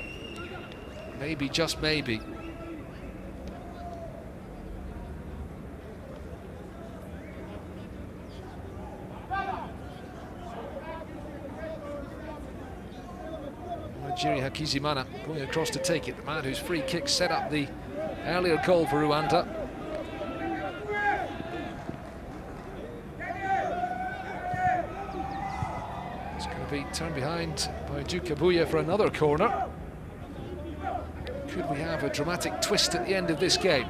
maybe, just maybe. Jiri Hakizimana going across to take it. The man whose free kick set up the earlier goal for Rwanda. It's going to be turned behind by Dukabuya for another corner. Could we have a dramatic twist at the end of this game?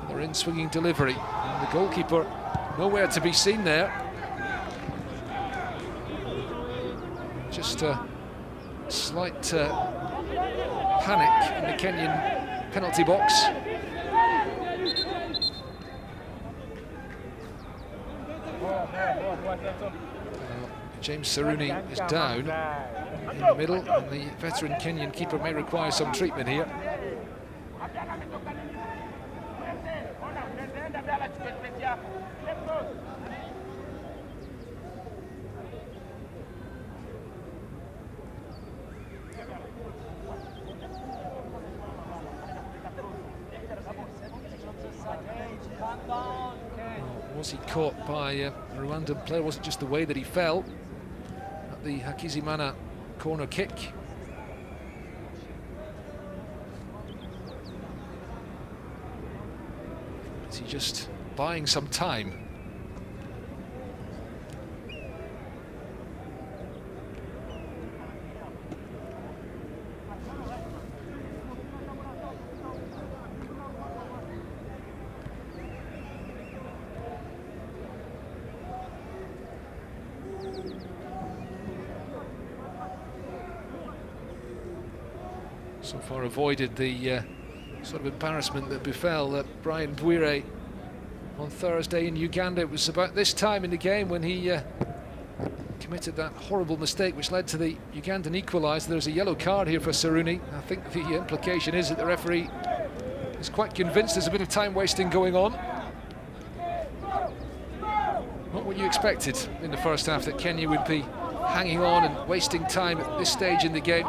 Another in-swinging delivery, and the goalkeeper nowhere to be seen there. Just a slight panic in the Kenyan penalty box. James Saruni is down in the middle, and the veteran Kenyan keeper may require some treatment here. Was he caught by a Rwandan player? Wasn't just the way that he fell at the Hakizimana corner kick. Is he just buying some time? So far avoided the sort of embarrassment that befell Brian Bwire on Thursday in Uganda. It was about this time in the game when he committed that horrible mistake which led to the Ugandan equaliser. There's a yellow card here for Saruni. I think the implication is that the referee is quite convinced there's a bit of time wasting going on. Not what you expected in the first half, that Kenya would be hanging on and wasting time at this stage in the game.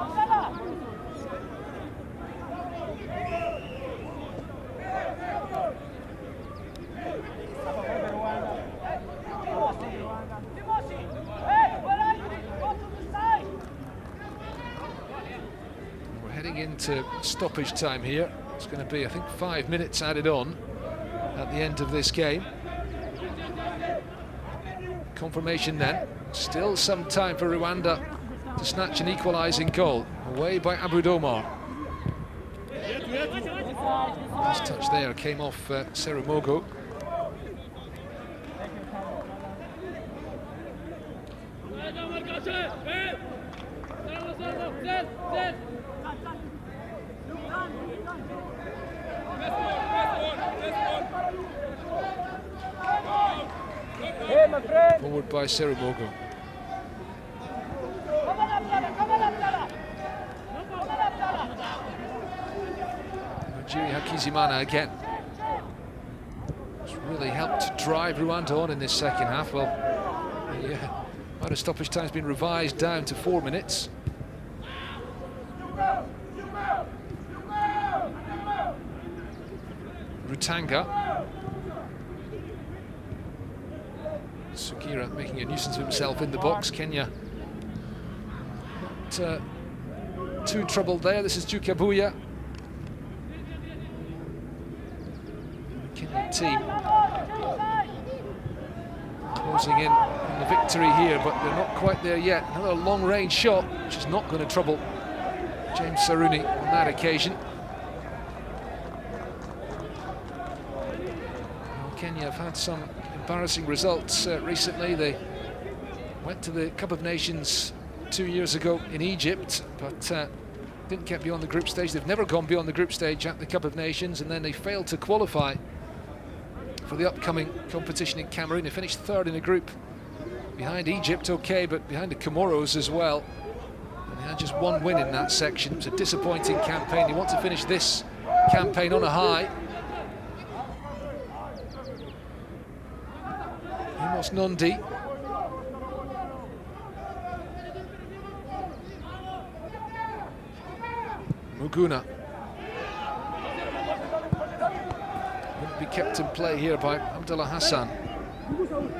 Into stoppage time here. It's going to be, I think, 5 minutes added on at the end of this game. Confirmation then. Still some time for Rwanda to snatch an equalising goal. Away by Abu Domar. Last touch there came off Serumogo. Forward by Serumogo. Jiri Hakizimana again. It's really helped to drive Rwanda on in this second half. Well, the out of stoppage time has been revised down to 4 minutes. Rutanga. Sugira making a nuisance of himself in the box. Kenya not too troubled there. This is Dukabuya. Kenyan team closing in on the victory here, but they're not quite there yet. Another long-range shot, which is not going to trouble James Saruni on that occasion. Well, Kenya have had some embarrassing results recently. They went to the Cup of Nations 2 years ago in Egypt, but didn't get beyond the group stage. They've never gone beyond the group stage at the Cup of Nations, and then they failed to qualify for the upcoming competition in Cameroon. They finished third in a group behind Egypt, okay, but behind the Comoros as well. And they had just one win in that section. It was a disappointing campaign. They want to finish this campaign on a high. Amos Nondi. Muguna. Wouldn't be kept in play here by Abdullah Hassan.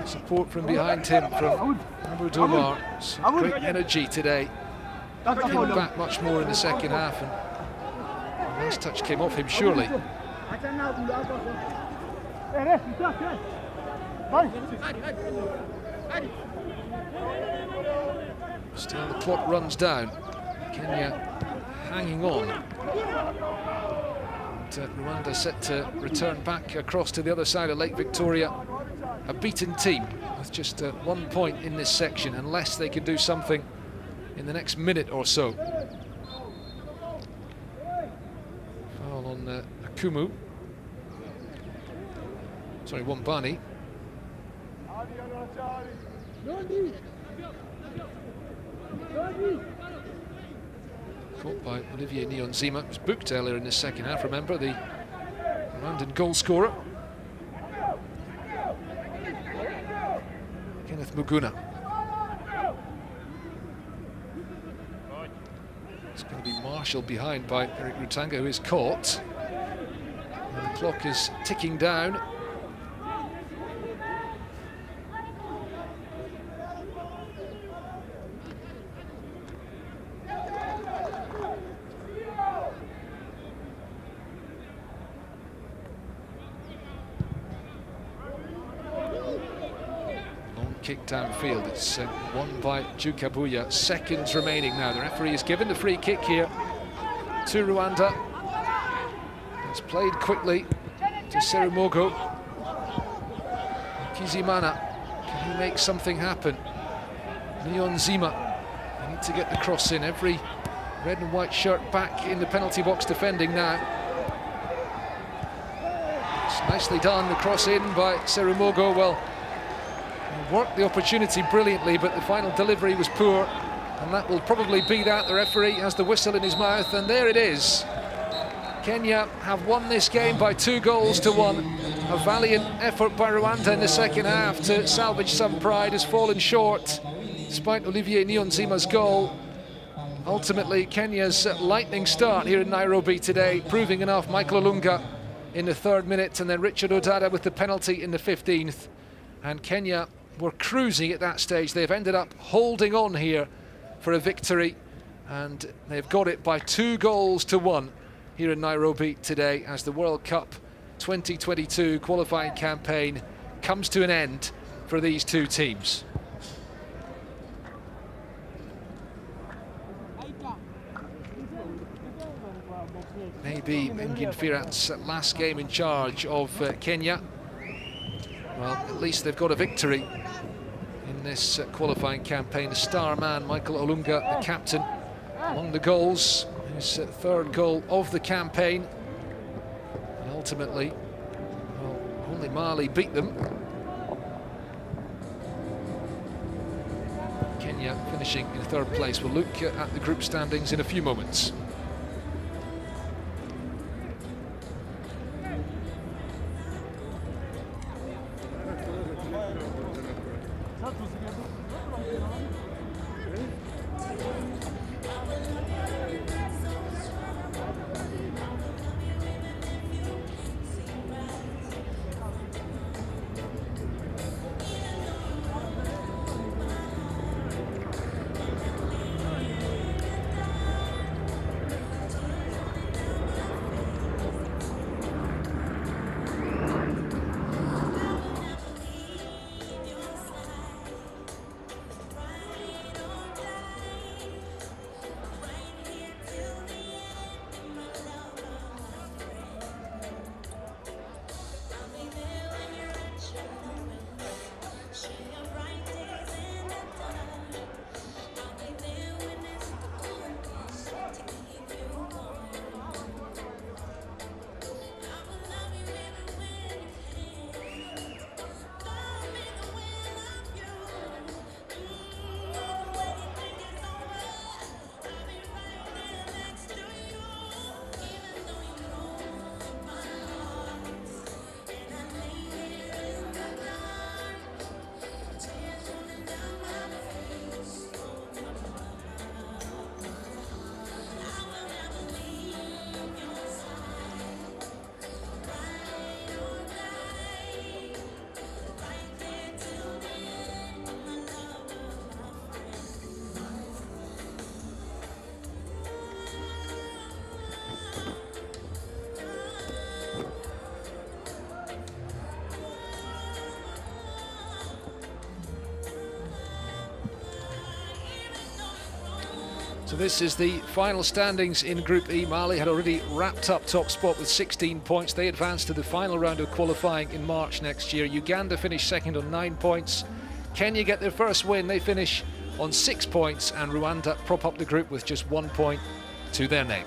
Support from behind him from Abu Domar. Some great energy today. Came back much more in the second half, and the last touch came off him surely. Still the clock runs down. Kenya hanging on. And, Rwanda set to return back across to the other side of Lake Victoria. A beaten team with just 1 point in this section, unless they can do something in the next minute or so. Foul on Akumu. Sorry, Wombani. Caught by Olivier Niyonzima. Was booked earlier in the second half, remember, the Rwandan goal scorer. Kenneth Muguna. It's going to be marshalled behind by Eric Rutanga, who is caught. And the clock is ticking down. Kick downfield. It's won by Jukabuya. Seconds remaining now. The referee has given the free kick here to Rwanda. It's played quickly to Serumogo. Kizimana, can he make something happen? Niyonzima, they need to get the cross in. Every red and white shirt back in the penalty box defending now. It's nicely done, the cross in by Serumogo. Well, worked the opportunity brilliantly, but the final delivery was poor, and that will probably be that. The referee has the whistle in his mouth, and there it is. Kenya have won this game by 2-1. A valiant effort by Rwanda in the second half to salvage some pride has fallen short, despite Olivier Niyonzima's goal. Ultimately, Kenya's lightning start here in Nairobi today, proving enough. Michael Olunga in the 3rd minute, and then Richard Odada with the penalty in the 15th. And Kenya were cruising at that stage. They've ended up holding on here for a victory, and they've got it by 2-1 here in Nairobi today as the World Cup 2022 qualifying campaign comes to an end for these two teams. Maybe Engin Firat's last game in charge of Kenya. Well, at least they've got a victory in this qualifying campaign. The star man, Michael Olunga, the captain, among the goals, his 3rd goal of the campaign. And ultimately, well, only Mali beat them. Kenya finishing in 3rd place. We'll look at the group standings in a few moments. So this is the final standings in Group E. Mali had already wrapped up top spot with 16 points. They advanced to the final round of qualifying in March next year. Uganda finished second on 9 points. Kenya get their first win. They finish on 6 points, and Rwanda prop up the group with just 1 point to their name.